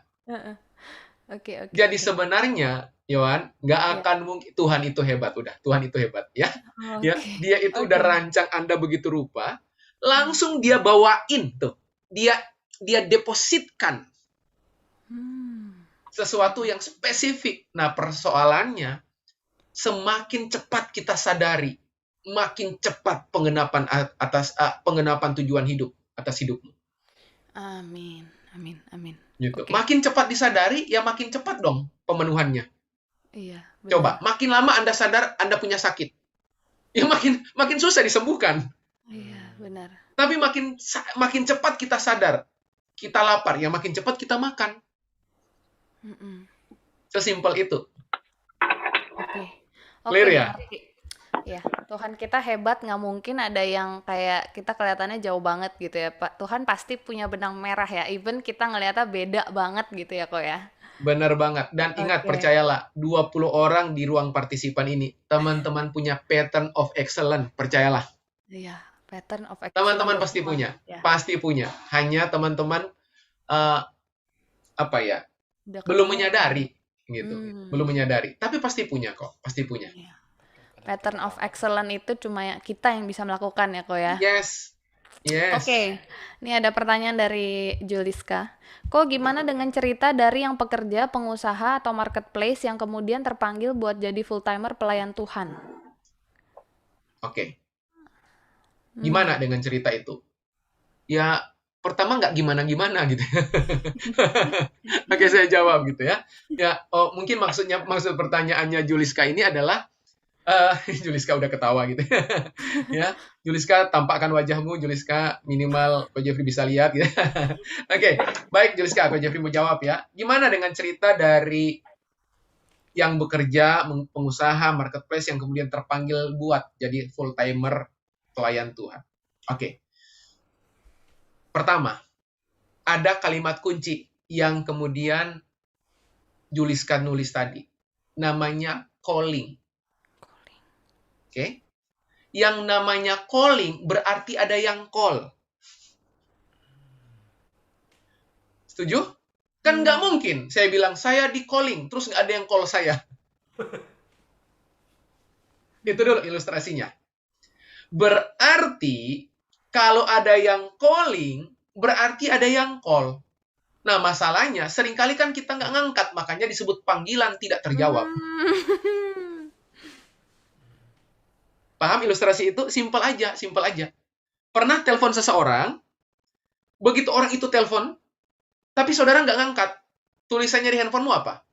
Oke. Jadi sebenarnya Yohan, nggak Ya. akan mungkin. Tuhan itu hebat, udah. Tuhan itu hebat, ya. Ya, Oke. dia itu udah Oke. rancang Anda begitu rupa, langsung dia bawain tuh. Dia depositkan Hmm. sesuatu yang spesifik. Nah, persoalannya semakin cepat kita sadari, makin cepat pengenapan tujuan hidup atas hidupmu. Amin. Amin. Amin. Gitu. Oke. Makin cepat disadari, ya makin cepat dong pemenuhannya. Iya, Coba, benar. makin lama Anda sadar Anda punya sakit, ya makin susah disembuhkan. Iya, benar. Tapi makin cepat kita sadar, kita lapar, ya makin cepat kita makan. Mm-mm. Sesimpel itu. Oke. Clear Oke, ya? ngerti. Ya, Tuhan kita hebat, nggak mungkin ada yang kayak kita kelihatannya jauh banget gitu ya, Pak. Tuhan pasti punya benang merah ya, even kita ngelihatnya beda banget gitu ya, kok ya. Benar banget. Dan ingat, Oke. percayalah, 20 orang di ruang partisipan ini, teman-teman punya pattern of excellence, percayalah. Iya, pattern of excellence. Teman-teman pasti punya. Ya. Pasti punya. Hanya teman-teman, Udah belum ketemu. menyadari. Gitu. Hmm. Belum menyadari. Tapi pasti punya kok. Pasti punya. Iya. Pattern of excellence itu cuma kita yang bisa melakukan ya, kok ya. Yes. Yes. Oke, ini ada pertanyaan dari Juliska. Kok gimana dengan cerita dari yang pekerja, pengusaha, atau marketplace yang kemudian terpanggil buat jadi full-timer pelayan Tuhan? Oke. Gimana dengan cerita itu? Ya, pertama nggak gimana-gimana gitu. Oke, saya jawab gitu ya. Ya, mungkin maksud pertanyaannya Juliska ini adalah Juliska udah ketawa gitu. Ya, Juliska, tampakkan wajahmu, Juliska, minimal Ko Jeffrey bisa lihat gitu. Oke, baik Juliska, Ko Jeffrey mau jawab ya. Gimana dengan cerita dari yang bekerja, pengusaha, marketplace yang kemudian terpanggil buat jadi full timer pelayan Tuhan? Oke. Pertama, ada kalimat kunci yang kemudian Juliska nulis tadi. Namanya calling. Oke. Yang namanya calling berarti ada yang call. Setuju? Kan nggak mungkin saya bilang saya di calling, terus nggak ada yang call saya. Itu dulu ilustrasinya. Berarti kalau ada yang calling, berarti ada yang call. Nah, masalahnya seringkali kan kita nggak ngangkat, makanya disebut panggilan tidak terjawab. Paham ilustrasi itu? Simpel aja, simpel aja. Pernah telepon seseorang, begitu orang itu telepon, tapi saudara nggak ngangkat. Tulisannya di handphonemu apa?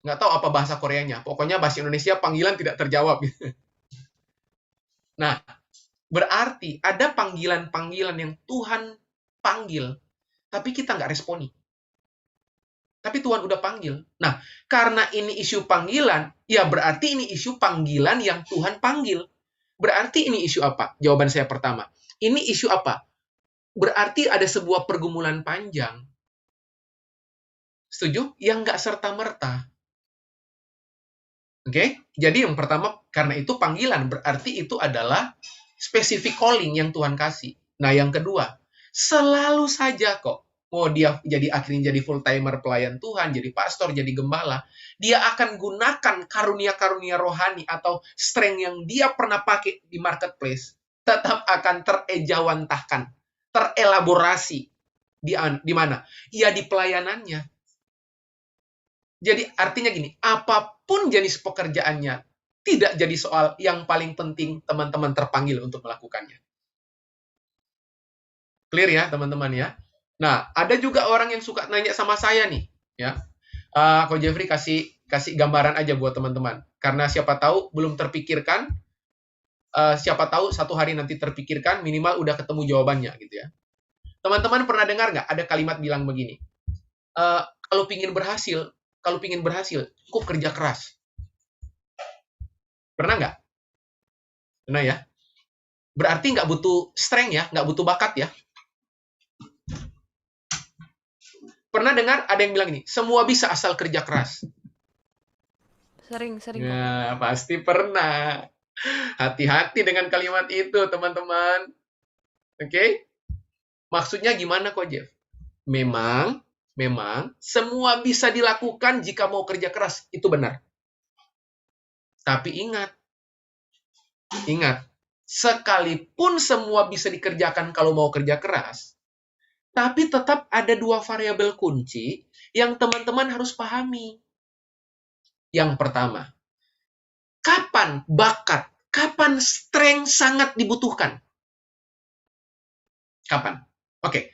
Nggak tahu apa bahasa Koreanya. Pokoknya bahasa Indonesia panggilan tidak terjawab. Nah, berarti ada panggilan-panggilan yang Tuhan panggil, tapi kita nggak responi. Tapi Tuhan udah panggil. Nah, karena ini isu panggilan, ya berarti ini isu panggilan yang Tuhan panggil. Berarti ini isu apa? Jawaban saya pertama. Ini isu apa? Berarti ada sebuah pergumulan panjang. Setuju? Yang nggak serta-merta. Oke? Jadi yang pertama, karena itu panggilan. Berarti itu adalah specific calling yang Tuhan kasih. Nah, yang kedua, selalu saja kok, mau dia akhirnya jadi full-timer pelayan Tuhan, jadi pastor, jadi gembala, dia akan gunakan karunia-karunia rohani atau strength yang dia pernah pakai di marketplace, tetap akan terejawantahkan, terelaborasi. Di mana? Ya di pelayanannya. Jadi artinya gini, apapun jenis pekerjaannya, tidak jadi soal yang paling penting teman-teman terpanggil untuk melakukannya. Clear ya teman-teman ya? Nah, ada juga orang yang suka nanya sama saya nih, ya. Ko Jeffrey kasih gambaran aja buat teman-teman. Karena siapa tahu belum terpikirkan, siapa tahu satu hari nanti terpikirkan, minimal udah ketemu jawabannya gitu ya. Teman-teman pernah dengar nggak ada kalimat bilang begini? Kalau pingin berhasil, cukup kerja keras. Pernah nggak? Pernah ya? Berarti nggak butuh strength ya, nggak butuh bakat ya. Pernah dengar ada yang bilang ini, semua bisa asal kerja keras. Sering. Ya, pasti pernah. Hati-hati dengan kalimat itu, teman-teman. Oke? Maksudnya gimana kok, Jeff? Memang semua bisa dilakukan jika mau kerja keras. Itu benar. Tapi ingat, sekalipun semua bisa dikerjakan kalau mau kerja keras, tapi tetap ada 2 variabel kunci yang teman-teman harus pahami. Yang pertama, kapan bakat, kapan strength sangat dibutuhkan? Kapan? Oke.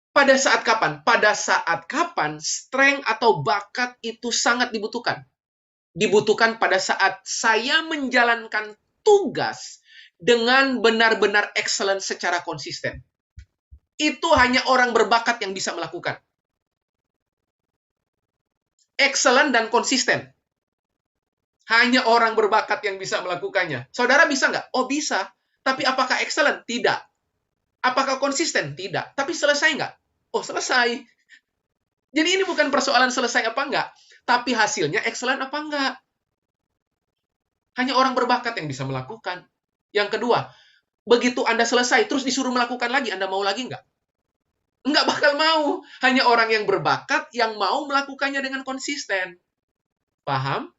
Pada saat kapan? Pada saat kapan strength atau bakat itu sangat dibutuhkan? Dibutuhkan pada saat saya menjalankan tugas dengan benar-benar excellent secara konsisten. Itu hanya orang berbakat yang bisa melakukan. Excellent dan konsisten. Hanya orang berbakat yang bisa melakukannya. Saudara bisa nggak? Oh, bisa. Tapi apakah excellent? Tidak. Apakah konsisten? Tidak. Tapi selesai nggak? Oh, selesai. Jadi ini bukan persoalan selesai apa nggak, tapi hasilnya excellent apa nggak. Hanya orang berbakat yang bisa melakukan. Yang kedua, begitu Anda selesai, terus disuruh melakukan lagi, Anda mau lagi nggak? Nggak bakal mau. Hanya orang yang berbakat yang mau melakukannya dengan konsisten. Paham?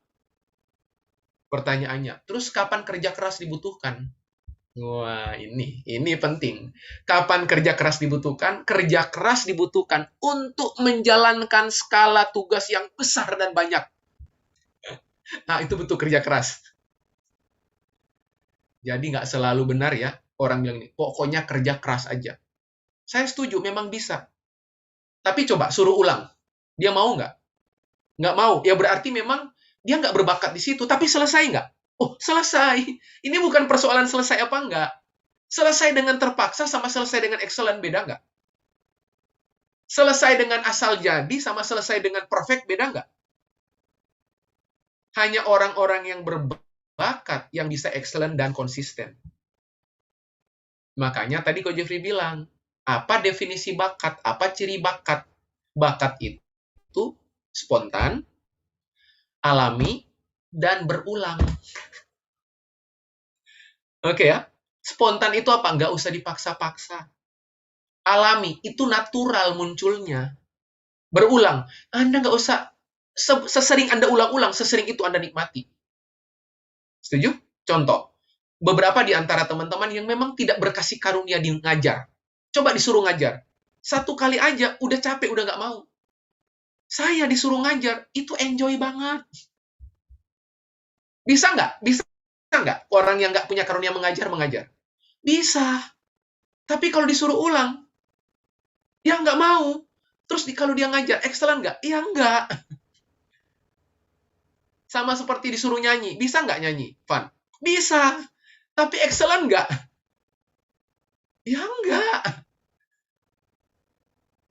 Pertanyaannya, terus kapan kerja keras dibutuhkan? Wah, ini penting. Kapan kerja keras dibutuhkan? Kerja keras dibutuhkan untuk menjalankan skala tugas yang besar dan banyak. Nah, itu butuh kerja keras. Jadi nggak selalu benar ya orang bilang ini, pokoknya kerja keras aja. Saya setuju, memang bisa. Tapi coba suruh ulang. Dia mau nggak? Nggak mau. Ya berarti memang dia nggak berbakat di situ. Tapi selesai nggak? Oh, selesai. Ini bukan persoalan selesai apa enggak. Selesai dengan terpaksa sama selesai dengan excellent beda nggak? Selesai dengan asal jadi sama selesai dengan perfect beda nggak? Hanya orang-orang yang berbakat yang bisa excellent dan konsisten. Makanya tadi Ko Jeffrey bilang, apa definisi bakat? Apa ciri bakat? Bakat itu spontan, alami, dan berulang. Oke ya. Spontan itu apa? Nggak usah dipaksa-paksa. Alami, itu natural munculnya. Berulang. Anda nggak usah, sesering Anda ulang-ulang, sesering itu Anda nikmati. Setuju? Contoh, beberapa di antara teman-teman yang memang tidak berkasih karunia di ngajar. Coba disuruh ngajar. 1 kali aja, udah capek, udah nggak mau. Saya disuruh ngajar, itu enjoy banget. Bisa nggak? Bisa nggak? Orang yang nggak punya karunia mengajar? Bisa. Tapi kalau disuruh ulang, dia nggak mau. Terus kalau dia ngajar, excellent nggak? Ya nggak. Sama seperti disuruh nyanyi. Bisa nggak nyanyi, Van? Bisa. Tapi excellent nggak? Ya nggak.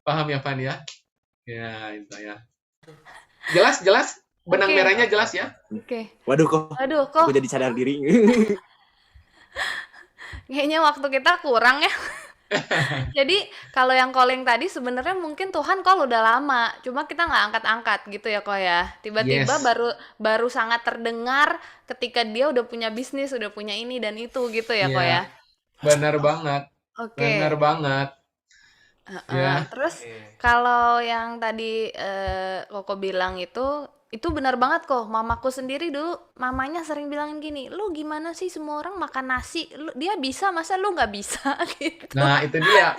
Paham ya, Van ya? Ya, itu ya. Jelas? Benang Oke. merahnya jelas ya? Oke. Waduh kok Kok aku jadi sadar diri. kayaknya waktu kita kurang ya. Jadi kalau yang calling tadi sebenarnya mungkin Tuhan call udah lama, cuma kita nggak angkat-angkat gitu ya kok ya. Tiba-tiba Yes. baru sangat terdengar ketika dia udah punya bisnis, udah punya ini dan itu gitu ya kok ya. Iya. Benar banget. Oke. Benar banget. Ya. Terus kalau yang tadi Koko bilang itu benar banget kok. Mamaku sendiri dulu, mamanya sering bilangin gini, lu gimana sih semua orang makan nasi, dia bisa masa lu nggak bisa gitu. Nah, itu dia.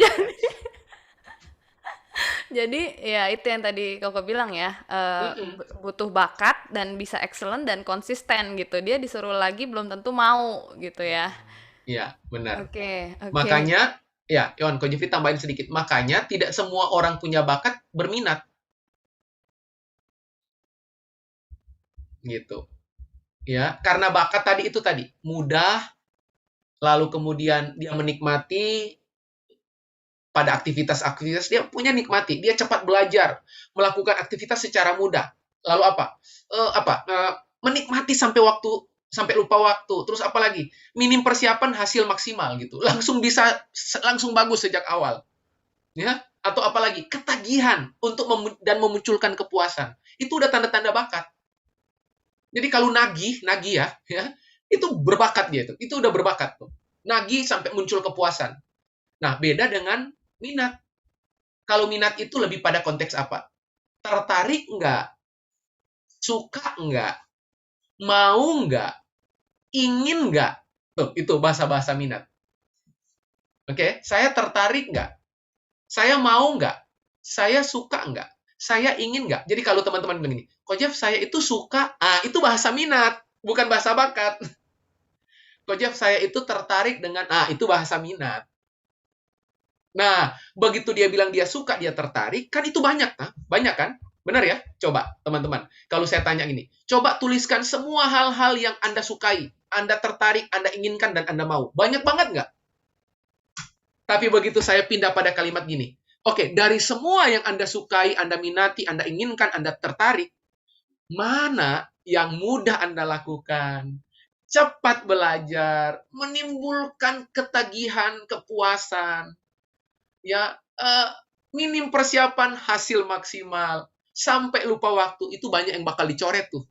Jadi ya itu yang tadi Koko bilang ya, Mm-mm. butuh bakat dan bisa excellent dan konsisten gitu. Dia disuruh lagi belum tentu mau gitu ya. Iya, benar. Oke. Makanya, ya, Yon, Ko Jeffrey tambahin sedikit. Makanya tidak semua orang punya bakat berminat. Gitu. Ya, karena bakat tadi mudah, lalu kemudian dia menikmati pada aktivitas-aktivitas, dia punya nikmati, dia cepat belajar, melakukan aktivitas secara mudah. Lalu menikmati sampai lupa waktu. Terus apa lagi? Minim persiapan, hasil maksimal gitu. Langsung bagus sejak awal. Ya, atau apalagi ketagihan untuk dan memunculkan kepuasan. Itu udah tanda-tanda bakat. Jadi kalau nagih ya, itu berbakat dia itu. Itu udah berbakat tuh. Nagih sampai muncul kepuasan. Nah, beda dengan minat. Kalau minat itu lebih pada konteks apa? Tertarik nggak? Suka nggak? Mau nggak? Ingin nggak? Tuh, itu bahasa-bahasa minat. Oke, saya tertarik nggak? Saya mau nggak? Saya suka nggak? Saya ingin nggak? Jadi kalau teman-teman bilang gini, Ko Jeff, saya itu suka, itu bahasa minat, bukan bahasa bakat. Ko Jeff, saya itu tertarik dengan, itu bahasa minat. Nah, begitu dia bilang dia suka, dia tertarik, kan itu banyak, kan? Banyak kan? Benar ya? Coba, teman-teman. Kalau saya tanya gini, coba tuliskan semua hal-hal yang Anda sukai, Anda tertarik, Anda inginkan, dan Anda mau. Banyak banget nggak? Tapi begitu saya pindah pada kalimat gini, oke, dari semua yang Anda sukai, Anda minati, Anda inginkan, Anda tertarik, mana yang mudah Anda lakukan? Cepat belajar, menimbulkan ketagihan, kepuasan, ya, minim persiapan, hasil maksimal, sampai lupa waktu, itu banyak yang bakal dicoret tuh.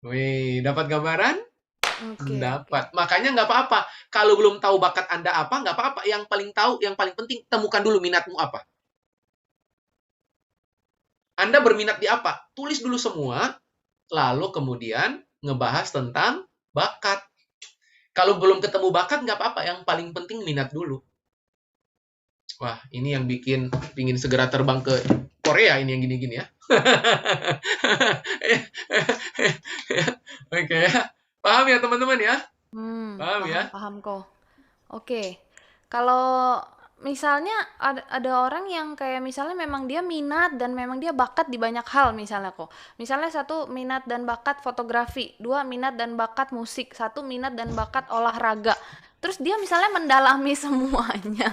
Wih, dapat gambaran? Oke, Dapat. Makanya nggak apa-apa. Kalau belum tahu bakat Anda apa, nggak apa-apa. Yang paling tahu, yang paling penting, temukan dulu minatmu apa. Anda berminat di apa? Tulis dulu semua, lalu kemudian ngebahas tentang bakat. Kalau belum ketemu bakat, nggak apa-apa. Yang paling penting minat dulu. Wah, ini yang bikin pingin segera terbang ke Korea ini yang gini-gini ya. Oke, paham ya teman-teman ya? Paham ya? paham kok. Oke, kalau misalnya ada orang yang kayak misalnya memang dia minat dan memang dia bakat di banyak hal misalnya kok. Misalnya satu minat dan bakat fotografi, dua minat dan bakat musik, satu minat dan bakat olahraga. Terus dia misalnya mendalami semuanya.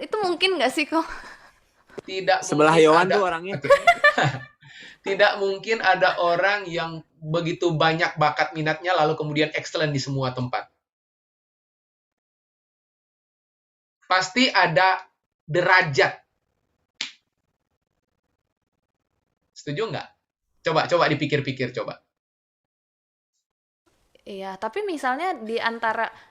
Itu mungkin nggak sih kok? Tidak Sebelah mungkin Yohan ada. tuh orangnya. Oke. Tidak mungkin ada orang yang begitu banyak bakat minatnya lalu kemudian excellent di semua tempat. Pasti ada derajat. Setuju nggak? Coba dipikir-pikir, coba. Iya, tapi misalnya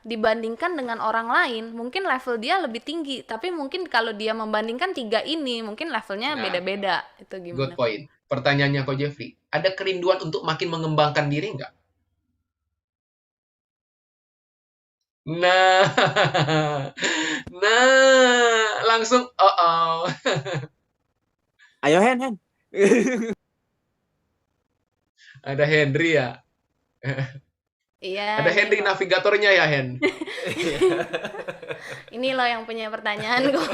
dibandingkan dengan orang lain, mungkin level dia lebih tinggi, tapi mungkin kalau dia membandingkan tiga ini, mungkin levelnya Nah, beda-beda. Itu good gimana? point. Pertanyaannya Ko Jeffrey, ada kerinduan untuk makin mengembangkan diri nggak? Nah, langsung, Ayo Hen. ada Henry ya. Iya, Ada Henry navigatornya ya, Hen. ini loh yang punya pertanyaan kok.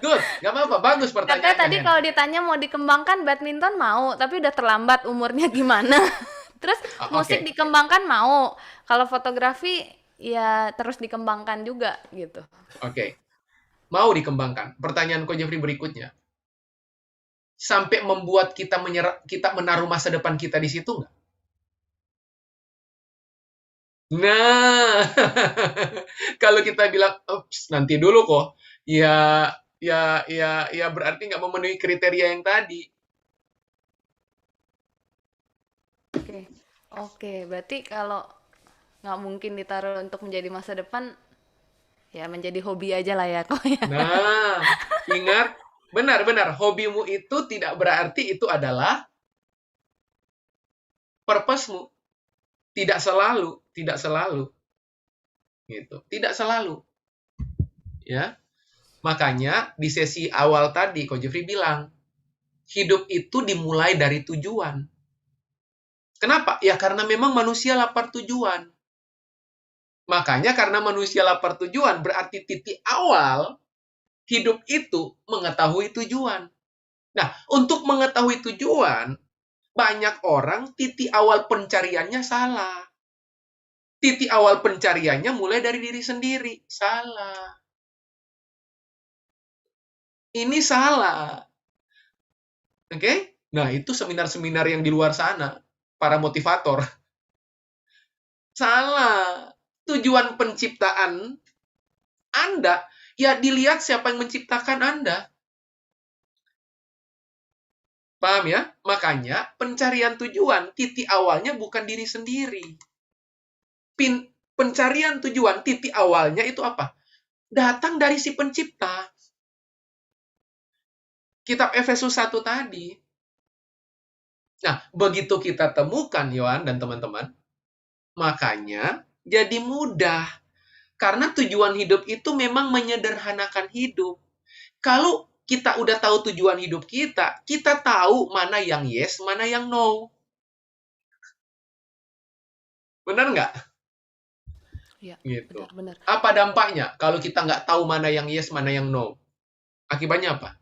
Good, nggak apa-apa, bagus Katanya pertanyaannya, tadi Hen. kalau ditanya mau dikembangkan badminton mau, tapi udah terlambat umurnya gimana? Terus musik Oke. dikembangkan mau, kalau fotografi ya terus dikembangkan juga gitu. Oke. Mau dikembangkan. Pertanyaan Ko Jeffrey berikutnya. Sampai membuat kita menaruh masa depan kita di situ nggak? Nah, kalau kita bilang, "Ups, nanti dulu kok," ya berarti nggak memenuhi kriteria yang tadi. Oke, berarti kalau nggak mungkin ditaruh untuk menjadi masa depan, ya menjadi hobi aja lah ya kok ya. Nah, ingat, benar-benar hobimu itu tidak berarti itu adalah purpose-mu. Tidak selalu. Gitu. Tidak selalu. Ya. Makanya di sesi awal tadi Ko Jeffrey bilang, hidup itu dimulai dari tujuan. Kenapa? Ya karena memang manusia lapar tujuan. Makanya karena manusia lapar tujuan, berarti titik awal hidup itu mengetahui tujuan. Nah, untuk mengetahui tujuan, banyak orang titik awal pencariannya salah. Titik awal pencariannya mulai dari diri sendiri. Salah. Ini salah. Oke? Nah, itu seminar-seminar yang di luar sana. Para motivator. Salah. Tujuan penciptaan Anda, ya dilihat siapa yang menciptakan Anda. Paham ya? Makanya pencarian tujuan, titik awalnya bukan diri sendiri. Pencarian tujuan, titik awalnya itu apa? Datang dari si pencipta. Kitab Efesus 1 tadi. Nah, begitu kita temukan, Yohan dan teman-teman, makanya jadi mudah. Karena tujuan hidup itu memang menyederhanakan hidup. Kalau kita udah tahu tujuan hidup kita tahu mana yang yes, mana yang no. Benar nggak? Iya, Gitu. benar-benar. Apa dampaknya kalau kita nggak tahu mana yang yes, mana yang no? Akibatnya apa?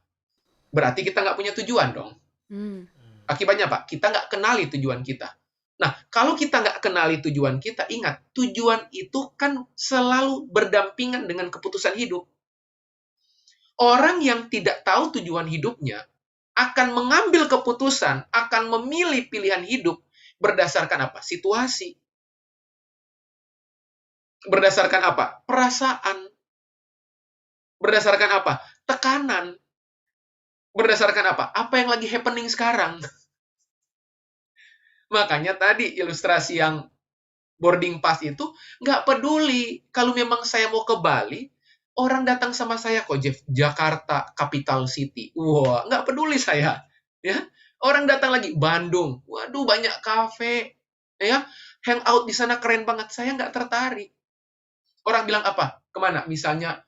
Berarti kita nggak punya tujuan dong. Hmm. Akibatnya apa? Kita nggak kenali tujuan kita. Nah, kalau kita nggak kenali tujuan kita, ingat, tujuan itu kan selalu berdampingan dengan keputusan hidup. Orang yang tidak tahu tujuan hidupnya akan mengambil keputusan, akan memilih pilihan hidup berdasarkan apa? Situasi. Berdasarkan apa? Perasaan. Berdasarkan apa? Tekanan. Berdasarkan apa? Apa yang lagi happening sekarang. Makanya tadi ilustrasi yang boarding pass itu nggak peduli. Kalau memang saya mau ke Bali, orang datang sama saya kok, Jeff, Jakarta, capital city. Wah, nggak peduli saya. Ya, orang datang lagi Bandung. Waduh, banyak kafe. Ya, hangout di sana keren banget. Saya nggak tertarik. Orang bilang apa? Kemana? Misalnya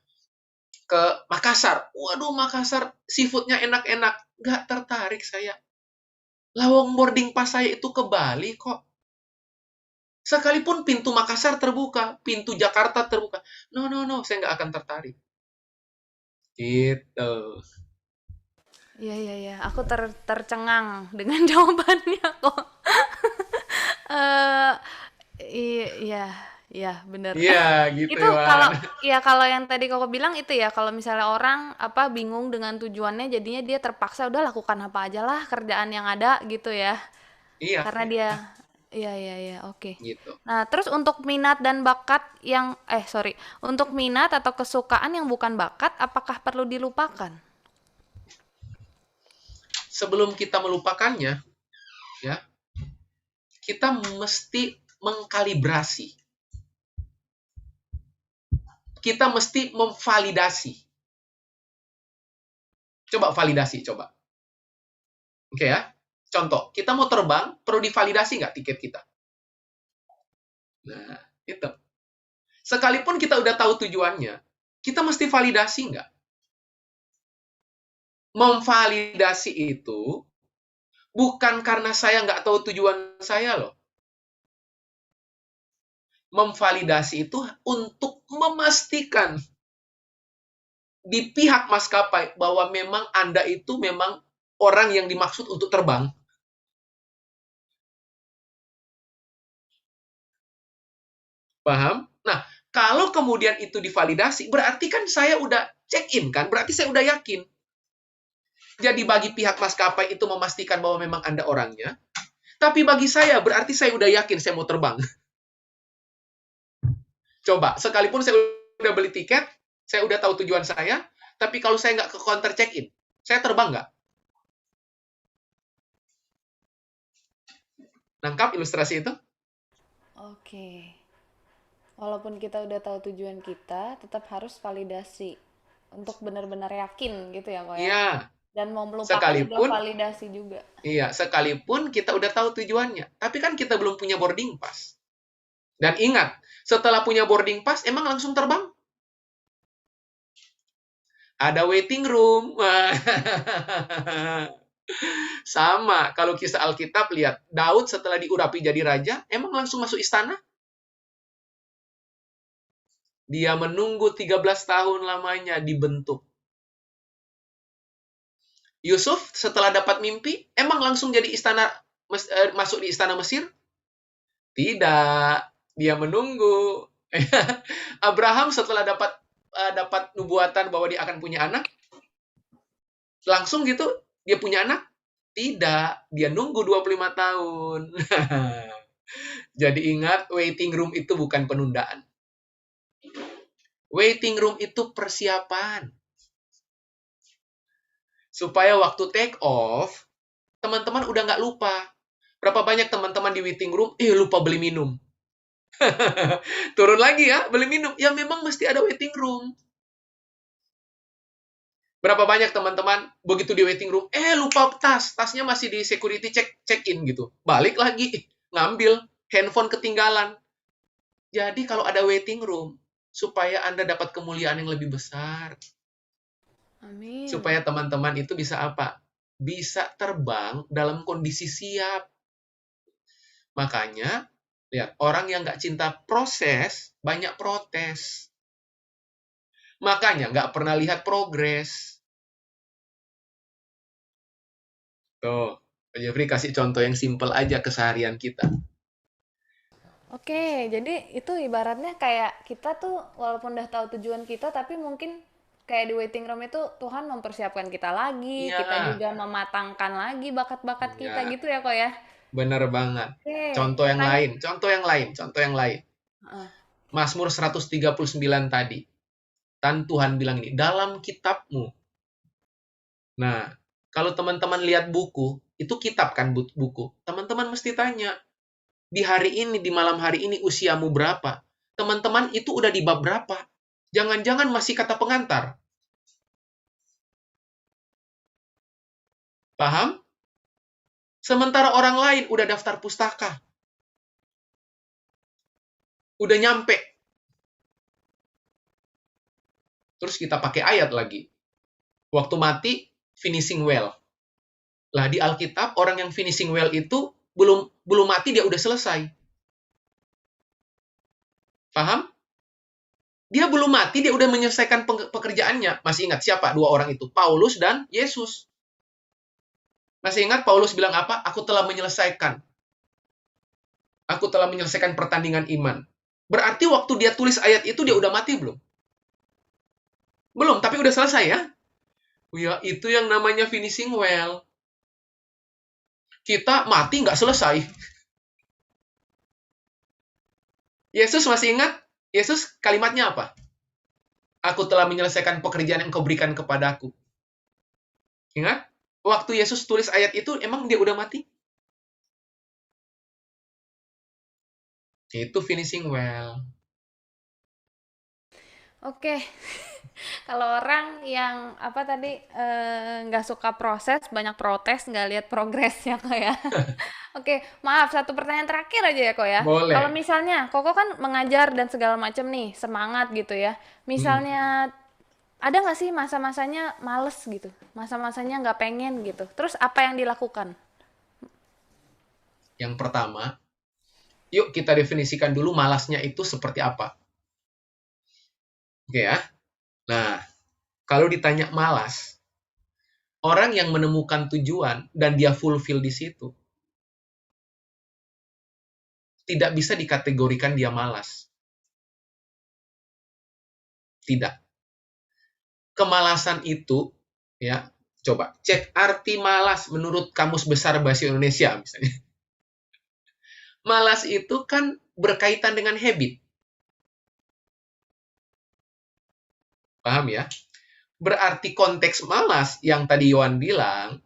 ke Makassar. Waduh, Makassar seafoodnya enak-enak. Nggak tertarik saya. Lawang boarding pass saya itu ke Bali kok. Sekalipun pintu Makassar terbuka, pintu Jakarta terbuka. No, saya nggak akan tertarik. Gitu. Iya. Aku tercengang dengan jawabannya kok. Eh, iya, bener. Iya, gitu Itu kalau Iwan. kalau yang tadi Koko bilang itu ya, kalau misalnya orang apa bingung dengan tujuannya, jadinya dia terpaksa udah lakukan apa aja lah kerjaan yang ada gitu ya. Iya, Karena dia iya, oke. gitu. Nah, terus untuk minat dan bakat yang untuk minat atau kesukaan yang bukan bakat, apakah perlu dilupakan? Sebelum kita melupakannya, ya, kita mesti mengkalibrasi. Kita mesti memvalidasi. Coba validasi, coba. Oke ya. Contoh, kita mau terbang, perlu divalidasi nggak tiket kita? Nah, itu. Sekalipun kita udah tahu tujuannya, kita mesti validasi nggak? Memvalidasi itu bukan karena saya nggak tahu tujuan saya loh. Memvalidasi itu untuk memastikan di pihak maskapai bahwa memang Anda itu memang orang yang dimaksud untuk terbang. Paham? Nah, kalau kemudian itu divalidasi, berarti kan saya udah check-in kan? Berarti saya udah yakin. Jadi bagi pihak maskapai itu memastikan bahwa memang Anda orangnya. Tapi bagi saya, berarti saya udah yakin saya mau terbang. Coba, sekalipun saya udah beli tiket, saya udah tahu tujuan saya, tapi kalau saya nggak ke counter check-in, saya terbang nggak? Nangkap ilustrasi itu? Oke. Walaupun kita udah tahu tujuan kita, tetap harus validasi untuk benar-benar yakin gitu ya, kok ya. Iya. Dan mau melupakan juga Sekalipun, validasi juga. iya, sekalipun kita udah tahu tujuannya, tapi kan kita belum punya boarding pass. Dan ingat, setelah punya boarding pass, emang langsung terbang? Ada waiting room. Sama, kalau kisah Alkitab, lihat, Daud setelah diurapi jadi raja, emang langsung masuk istana? Dia menunggu 13 tahun lamanya dibentuk. Yusuf setelah dapat mimpi, emang langsung jadi masuk di istana Mesir? Tidak, dia menunggu. Abraham setelah dapat nubuatan bahwa dia akan punya anak, langsung gitu dia punya anak? Tidak, dia nunggu 25 tahun. Jadi ingat, waiting room itu bukan penundaan. Waiting room itu persiapan. Supaya waktu take off, teman-teman udah nggak lupa. Berapa banyak teman-teman di waiting room, lupa beli minum. Turun lagi ya, beli minum. Ya memang mesti ada waiting room. Berapa banyak teman-teman begitu di waiting room, lupa tasnya masih di security check-in gitu. Balik lagi, ngambil, handphone ketinggalan. Jadi kalau ada waiting room, supaya Anda dapat kemuliaan yang lebih besar. Amin. Supaya teman-teman itu bisa apa? Bisa terbang dalam kondisi siap. Makanya, lihat, orang yang nggak cinta proses, banyak protes. Makanya nggak pernah lihat progres. Tuh, Pak Jeffrey kasih contoh yang simple aja keseharian kita. Oke, jadi itu ibaratnya kayak kita tuh walaupun udah tahu tujuan kita, tapi mungkin kayak di waiting room itu Tuhan mempersiapkan kita lagi, kita Iya, juga mematangkan lagi bakat-bakat kita iya, gitu ya kok ya. bener banget. Oke, Contoh yang pertanyaan. lain, contoh yang lain, contoh yang lain. Heeh. Mazmur 139 tadi. Tuhan bilang ini, dalam kitabmu. Nah, kalau teman-teman lihat buku, itu kitab kan buku. Teman-teman mesti tanya, di hari ini, di malam hari ini usiamu berapa? Teman-teman itu udah di bab berapa? Jangan-jangan masih kata pengantar. Paham? Sementara orang lain udah daftar pustaka. Udah nyampe. Terus kita pakai ayat lagi. Waktu mati, finishing well. Lah di Alkitab, orang yang finishing well itu belum mati, dia udah selesai. Paham? Dia belum mati, dia udah menyelesaikan pekerjaannya. Masih ingat siapa dua orang itu? Paulus dan Yesus. Masih ingat Paulus bilang apa? Aku telah menyelesaikan. Aku telah menyelesaikan pertandingan iman. Berarti waktu dia tulis ayat itu, dia udah mati belum? Belum, tapi udah selesai ya? Ya, itu yang namanya finishing well. Kita mati nggak selesai. Yesus masih ingat? Yesus kalimatnya apa? Aku telah menyelesaikan pekerjaan yang kau berikan kepadaku. Ingat? Waktu Yesus tulis ayat itu, emang dia udah mati? Itu finishing well. Oke. Kalau orang yang apa tadi nggak suka proses, banyak protes, nggak lihat progresnya kok ya. Oke, maaf satu pertanyaan terakhir aja ya kok ya. Kalau Boleh. misalnya Koko kan mengajar dan segala macam nih, semangat gitu ya. Mm. Misalnya ada nggak sih masa-masanya males gitu, masa-masanya nggak pengen gitu. Terus apa yang dilakukan? Yang pertama, yuk kita definisikan dulu malasnya itu seperti apa. Oke ya. Nah, kalau ditanya malas, orang yang menemukan tujuan dan dia fulfill di situ, tidak bisa dikategorikan dia malas. Tidak. Kemalasan itu, ya, coba cek arti malas menurut Kamus Besar Bahasa Indonesia misalnya. Malas itu kan berkaitan dengan habit. Paham ya? Berarti konteks malas yang tadi Yohan bilang,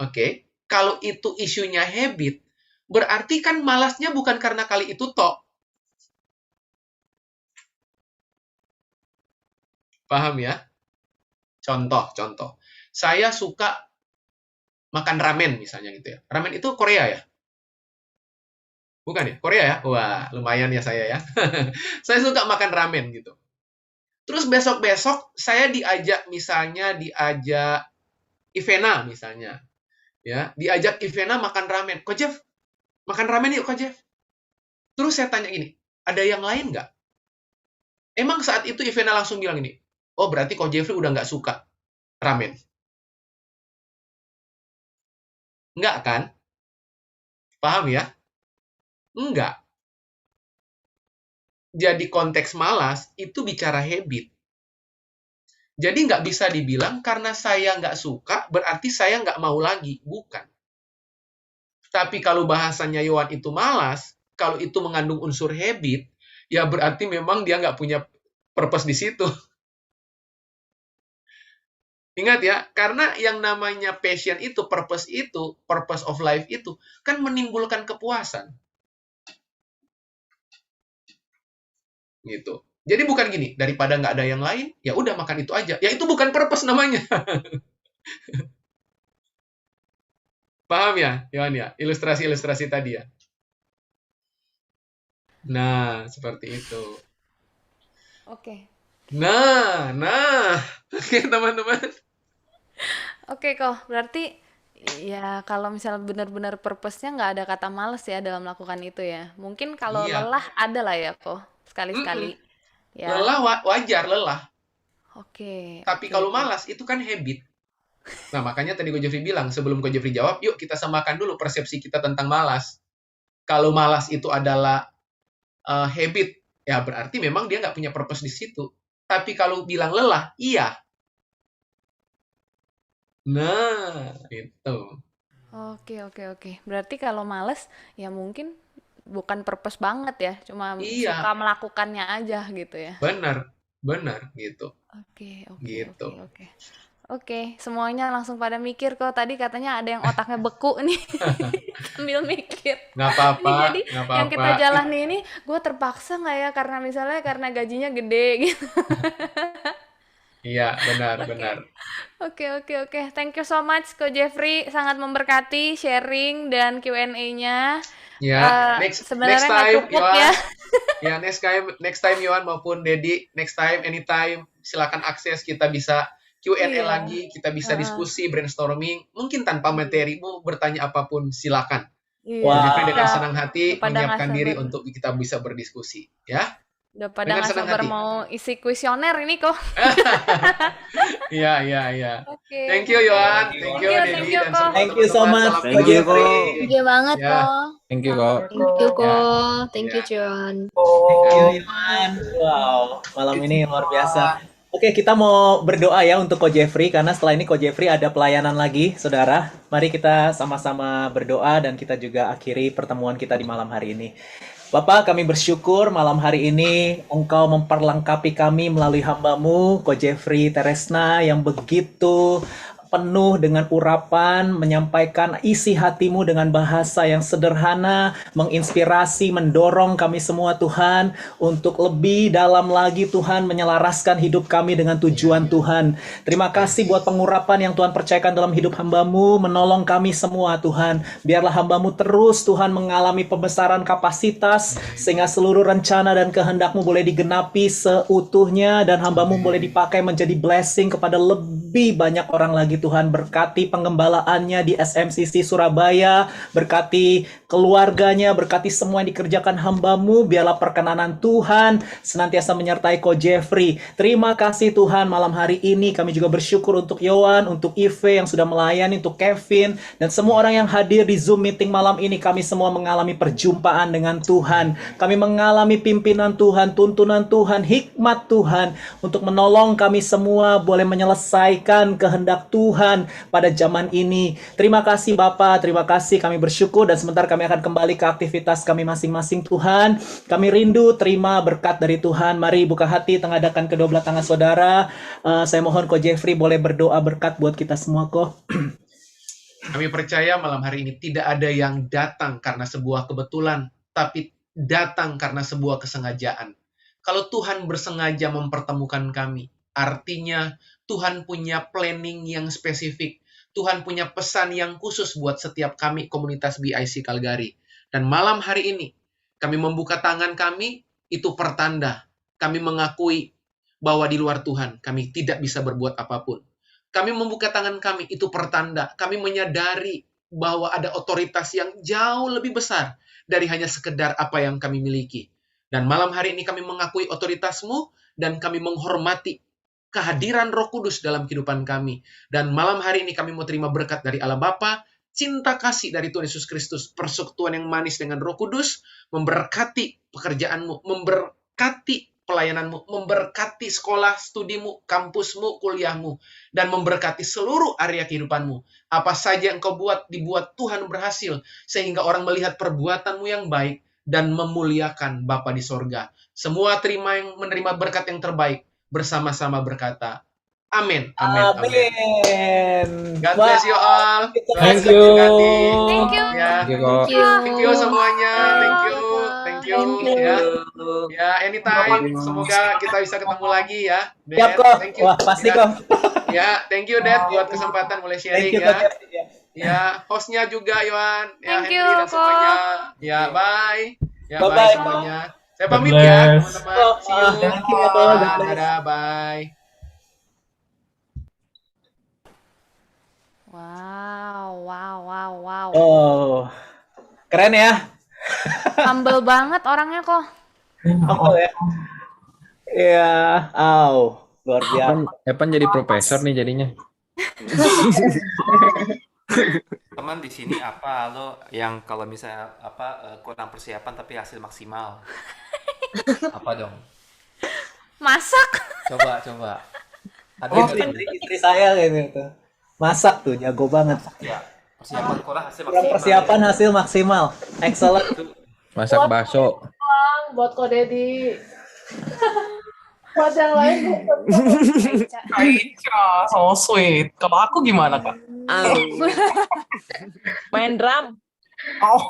oke, kalau itu isunya habit, berarti kan malasnya bukan karena kali itu tok. Paham ya? Contoh. Saya suka makan ramen misalnya gitu ya. Ramen itu Korea ya? Bukan ya? Korea ya? Wah, lumayan ya saya ya. Saya suka makan ramen gitu. Terus besok-besok saya diajak Ivena misalnya. Ya, diajak Ivena makan ramen. Ko Jeff, makan ramen yuk Ko Jeff. Terus saya tanya gini, ada yang lain nggak? Emang saat itu Ivena langsung bilang ini, oh berarti Ko Jeffrey udah nggak suka ramen. Nggak kan? Paham ya? Enggak. Jadi konteks malas itu bicara habit. Jadi nggak bisa dibilang karena saya nggak suka, berarti saya nggak mau lagi. Bukan. Tapi kalau bahasanya Yohan itu malas, kalau itu mengandung unsur habit, ya berarti memang dia nggak punya purpose di situ. Ingat ya, karena yang namanya passion itu, purpose of life itu, kan menimbulkan kepuasan. Gitu. Jadi bukan gini, daripada nggak ada yang lain, ya udah makan itu aja. Ya itu bukan purpose namanya. Paham ya, Yohan ya? Ilustrasi-ilustrasi tadi ya. Nah, seperti itu. Oke. Nah. Oke, teman-teman. Oke kok, berarti ya kalau misalnya benar-benar purpose-nya nggak ada kata males ya dalam melakukan itu ya. Mungkin kalau Iya. lelah ada lah ya kok, Mm-mm. sekali-sekali. Ya, Lelah wajar lelah. oke, Tapi oke, kalau oke. malas itu kan habit. Nah, makanya tadi Ko Jeffrey bilang, sebelum Ko Jeffrey jawab, yuk kita samakan dulu persepsi kita tentang malas. Kalau malas itu adalah habit, ya berarti memang dia nggak punya purpose di situ. Tapi kalau bilang lelah, iya. Nah, itu. Oke, oke, oke. Berarti kalau males ya mungkin bukan purpose banget ya, cuma suka Iya, melakukannya aja gitu ya. benar gitu. Oke, oke, Gitu. oke, oke. Oke, semuanya langsung pada mikir kok. Tadi katanya ada yang otaknya beku nih. Sambil mikir. Nggak Ini apa-apa, jadi nggak yang apa-apa. kita jalani ini, gue terpaksa nggak ya karena misalnya karena gajinya gede gitu. Iya, benar. Oke, oke, oke. Thank you so much, Ko Jeffrey. Sangat memberkati sharing dan Q&A-nya. Ya, next Sebenarnya nggak time, cukup Yohan. ya. Ya, next time Yohan maupun Dedi, next time, anytime, silakan akses, kita bisa Q&A Iya. lagi, kita bisa Heeh. diskusi, brainstorming, mungkin tanpa materi, mau bertanya apapun, silakan. Iya. Ko Jeffrey dengan Udah senang hati pada nggak menyiapkan diri sabar. untuk kita bisa berdiskusi, ya. Udah pada Dengan nggak senang sabar hati. mau isi kuesioner ini kok. Iya. Oke. Thank you, Yohan. Thank Thank you, you, Dedi, thank you, dan Ko. semua Thank you so teman-teman. much, Salam Thank Ko you, Jeffrey. Ko. Thank you banget Ya. kok. Thank you kok. Thank you Ya. kok. Thank you Ya. John. Thank you Iman. Wow, malam ini luar biasa. Oke, kita mau berdoa ya untuk Ko Jeffrey karena setelah ini Ko Jeffrey ada pelayanan lagi, saudara. Mari kita sama-sama berdoa dan kita juga akhiri pertemuan kita di malam hari ini. Bapak, kami bersyukur malam hari ini Engkau memperlengkapi kami melalui hamba-Mu, Ko Jeffrey Teresna, yang begitu penuh dengan urapan, menyampaikan isi hati-Mu dengan bahasa yang sederhana, menginspirasi, mendorong kami semua Tuhan, untuk lebih dalam lagi Tuhan menyelaraskan hidup kami dengan tujuan Tuhan. Terima kasih buat pengurapan yang Tuhan percayakan dalam hidup hamba-Mu, menolong kami semua Tuhan. Biarlah hamba-Mu terus Tuhan mengalami pembesaran kapasitas, sehingga seluruh rencana dan kehendak-Mu boleh digenapi seutuhnya, dan hamba-Mu boleh dipakai menjadi blessing kepada lebih banyak orang lagi Tuhan. Berkati penggembalaannya di SMCC Surabaya, berkati keluarganya, berkati semua yang dikerjakan hamba-Mu. Biarlah perkenanan Tuhan senantiasa menyertai Ko Jeffrey. Terima kasih Tuhan, malam hari ini kami juga bersyukur untuk Yohan, untuk Ive yang sudah melayani, untuk Kevin, dan semua orang yang hadir di Zoom meeting malam ini. Kami semua mengalami perjumpaan dengan Tuhan. Kami mengalami pimpinan Tuhan, tuntunan Tuhan, hikmat Tuhan untuk menolong kami semua boleh menyelesaikan kehendak Tuhan pada zaman ini. Terima kasih Bapa, terima kasih, kami bersyukur, dan sebentar kami akan kembali ke aktivitas kami masing-masing Tuhan. Kami rindu terima berkat dari Tuhan. Mari buka hati, tengadakan kedua belah tangan saudara. Saya mohon Ko Jeffrey boleh berdoa berkat buat kita semua Ko. Kami percaya malam hari ini tidak ada yang datang karena sebuah kebetulan, tapi datang karena sebuah kesengajaan. Kalau Tuhan bersengaja mempertemukan kami, artinya Tuhan punya planning yang spesifik. Tuhan punya pesan yang khusus buat setiap kami, komunitas BIC Calgary. Dan malam hari ini, kami membuka tangan kami, itu pertanda. Kami mengakui bahwa di luar Tuhan, kami tidak bisa berbuat apapun. Kami membuka tangan kami, itu pertanda. Kami menyadari bahwa ada otoritas yang jauh lebih besar dari hanya sekedar apa yang kami miliki. Dan malam hari ini kami mengakui otoritas-Mu, dan kami menghormati kehadiran Roh Kudus dalam kehidupan kami. Dan malam hari ini kami mau terima berkat dari Allah Bapa, cinta kasih dari Tuhan Yesus Kristus, persekutuan yang manis dengan Roh Kudus, memberkati pekerjaan-Mu, memberkati pelayanan-Mu, memberkati sekolah, studimu, kampusmu, kuliahmu, dan memberkati seluruh area kehidupan-Mu. Apa saja yang Kau buat, dibuat Tuhan berhasil, sehingga orang melihat perbuatan-Mu yang baik, dan memuliakan Bapa di sorga. Semua menerima berkat yang terbaik, bersama-sama berkata, amin, amin, amin. Amin. God bless you all. Thank Tuhan you. memberkati. Thank you. Ya. Thank you Ko. Thank you. Thank you semuanya. Thank you. Thank you. you ya. Ya, anytime. Semoga kita bisa ketemu lagi ya. Siap Dad, kok. thank you. Wah, pasti Ya, kok. ya, thank you Dad buat kesempatan mulai Thank sharing you ya. Coach Jeffrey. Ya, hostnya juga Yohan, ya Thank Henry you, dan Ko. semuanya. Ya, bye. Ya, Bye-bye, bye Ko. semuanya. Saya God pamit ya, bless. teman-teman. Oh, See you. thank you ya, Ko. God Ya, bless. dadah, bye. Wow, wow, wow, wow. Oh, keren ya. Humble banget orangnya kok. Humble ya. Iya, luar biasa. Evan jadi profesor nih jadinya. Teman di sini apa lo yang kalau misalnya kurang persiapan tapi hasil maksimal? Apa dong? Masak. Coba. Ada Oh, nggak tuh? istri saya kayak gitu. Masak tuh jago banget. Ya, persiapan kurang hasil Kurang maksimal. persiapan hasil maksimal. Excellent. Masak bakso. buat Ko Dedi. Buat yang lain Aicha, so sweet. Kalau aku gimana, Kak? Main drum. Oh,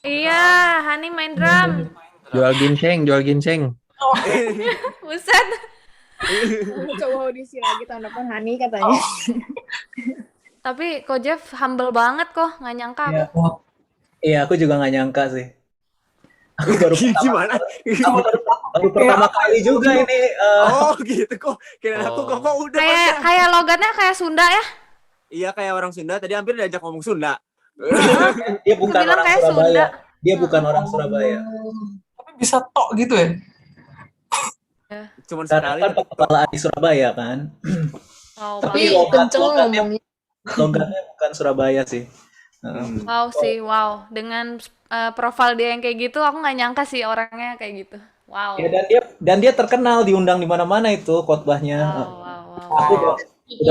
Iya, Hani main drum. Jual ginseng. Buset. Coba audisi lagi tahun depan Hani katanya. Tapi Ko Jeff humble banget kok, nggak nyangka aku. Iya. Iya, aku juga nggak nyangka sih. Aku baru Gimana? baru pertama kali juga ini. Oh gitu kok. Kira aku kok udah. Kayak logatnya kayak Sunda ya. Iya kayak orang Sunda. Tadi hampir diajak ngomong Sunda. Dia bukan Kebilang orang kayak Surabaya. Sunda. Dia bukan orang Surabaya. tapi bisa tok gitu ya? Cuman Karena sekali. kan kepala di Surabaya kan. Wow, Tapi wow. kenceng logatnya ngomongnya. logatnya bukan Surabaya sih. Wow sih, wow. Dengan profil dia yang kayak gitu, aku nggak nyangka sih orangnya kayak gitu. Wow. Ya, dan dia terkenal diundang di mana-mana itu khotbahnya. Wow, wow, wow. Aku